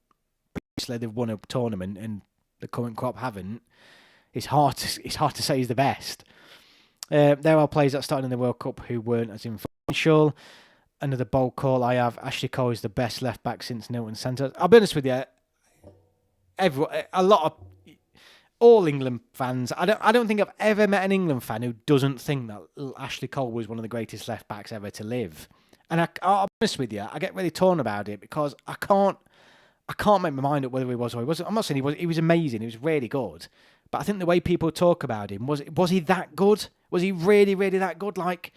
previously they've won a tournament and the current crop haven't, it's hard to say he's the best. There are players that started in the World Cup who weren't as influential. Another bold call I have. Ashley Cole is the best left back since Nilton Santos. I'll be honest with you. All England fans. I don't think I've ever met an England fan who doesn't think that Ashley Cole was one of the greatest left backs ever to live. And I'll be honest with you. I get really torn about it because I can't make my mind up whether he was or he wasn't. I'm not saying he was. He was amazing. He was really good. But I think the way people talk about him was he that good? Was he really that good? Like.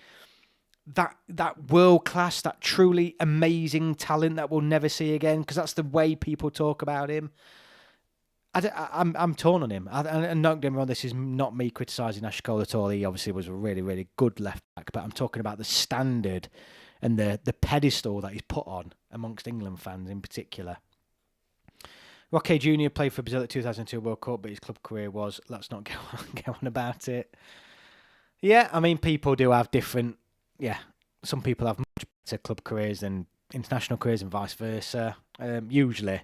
That world class, that truly amazing talent that we'll never see again, because that's the way people talk about him. I'm torn on him. And don't get me wrong, this is not me criticising Ashley Cole at all. He obviously was a really good left back, but I'm talking about the standard and the pedestal that he's put on amongst England fans in particular. Roque Jr. played for Brazil at 2002 World Cup, but his club career was. Let's not go on about it. Yeah, I mean, people do have different. Yeah, some people have much better club careers than international careers and vice versa. Usually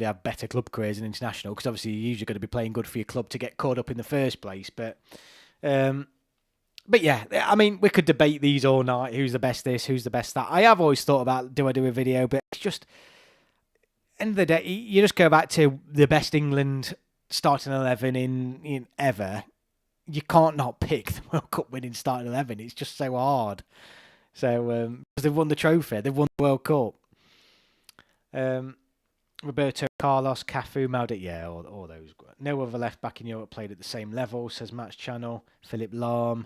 have better club careers than international because obviously you're usually going to be playing good for your club to get caught up in the first place. But yeah, I mean, we could debate these all night. Who's the best this? Who's the best that? I have always thought about, do I do a video? But it's just, end of the day, you just go back to the best England starting 11 in ever. You can't not pick the World Cup winning starting 11. It's just so hard. So, because they've won the trophy. They've won the World Cup. Roberto Carlos, Cafu, Maldini, all those. No other left back in Europe played at the same level, says Match Channel. Philip Lahm.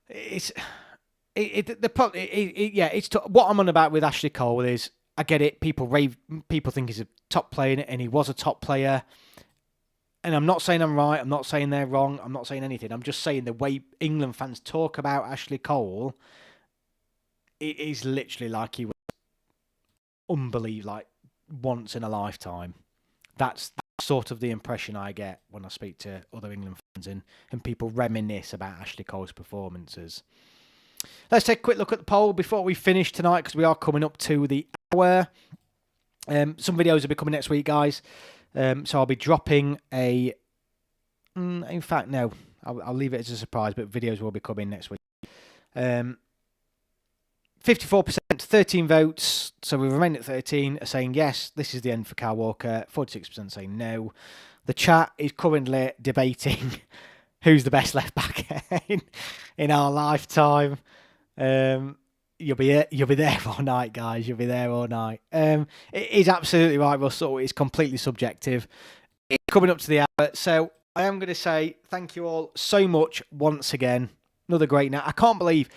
It's what I'm on about with Ashley Cole is, I get it. People think he's a top player, and he was a top player. And I'm not saying I'm right. I'm not saying they're wrong. I'm not saying anything. I'm just saying the way England fans talk about Ashley Cole, it is literally like he was unbelievable, like once in a lifetime. That's sort of the impression I get when I speak to other England fans and people reminisce about Ashley Cole's performances. Let's take a quick look at the poll before we finish tonight because we are coming up to the hour. Some videos will be coming next week, guys. So I'll be dropping a... in fact, no. I'll leave it as a surprise, but videos will be coming next week. 54%, 13 votes. So we remain at 13, are saying yes, this is the end for Kyle Walker. 46% saying no. The chat is currently debating who's the best left back in our lifetime. You'll be there all night, guys. You'll be there all night. It is absolutely right, Russell. It's completely subjective. It's coming up to the hour. So I am going to say thank you all so much once again. Another great night. I can't believe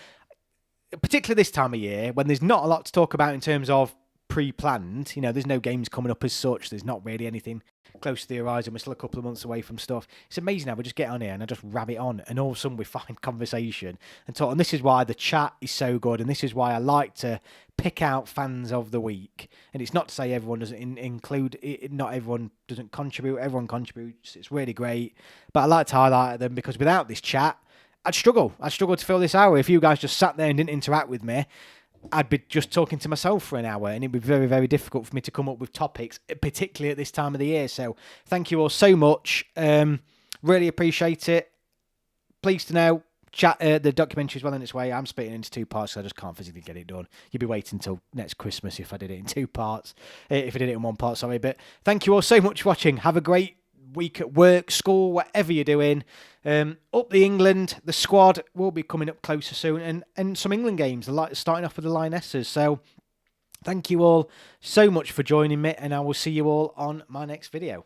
particularly this time of year when there's not a lot to talk about in terms of pre-planned. You know, there's no games coming up as such. There's not really anything close to the horizon. We're still a couple of months away from stuff. It's amazing how we just get on here and I just rabbit on, and all of a sudden we find conversation and talk. And this is why the chat is so good, and this is why I like to pick out fans of the week. And it's not to say everyone doesn't include it, not everyone doesn't contribute. Everyone contributes. It's really great, but I like to highlight them because without this chat, I'd struggle to fill this hour. If you guys just sat there and didn't interact with me, I'd be just talking to myself for an hour, and it'd be very, very difficult for me to come up with topics, particularly at this time of the year. So thank you all so much. Really appreciate it. Pleased to know, chat. The documentary is well on its way. I'm splitting it into 2 parts, so I just can't physically get it done. You'd be waiting until next Christmas if I did it in 2 parts. If I did it in 1 part, sorry. But thank you all so much for watching. Have a great week at work, school, whatever you're doing. Up the England, the squad will be coming up closer soon, and some England games, starting off with the Lionesses. So thank you all so much for joining me, and I will see you all on my next video.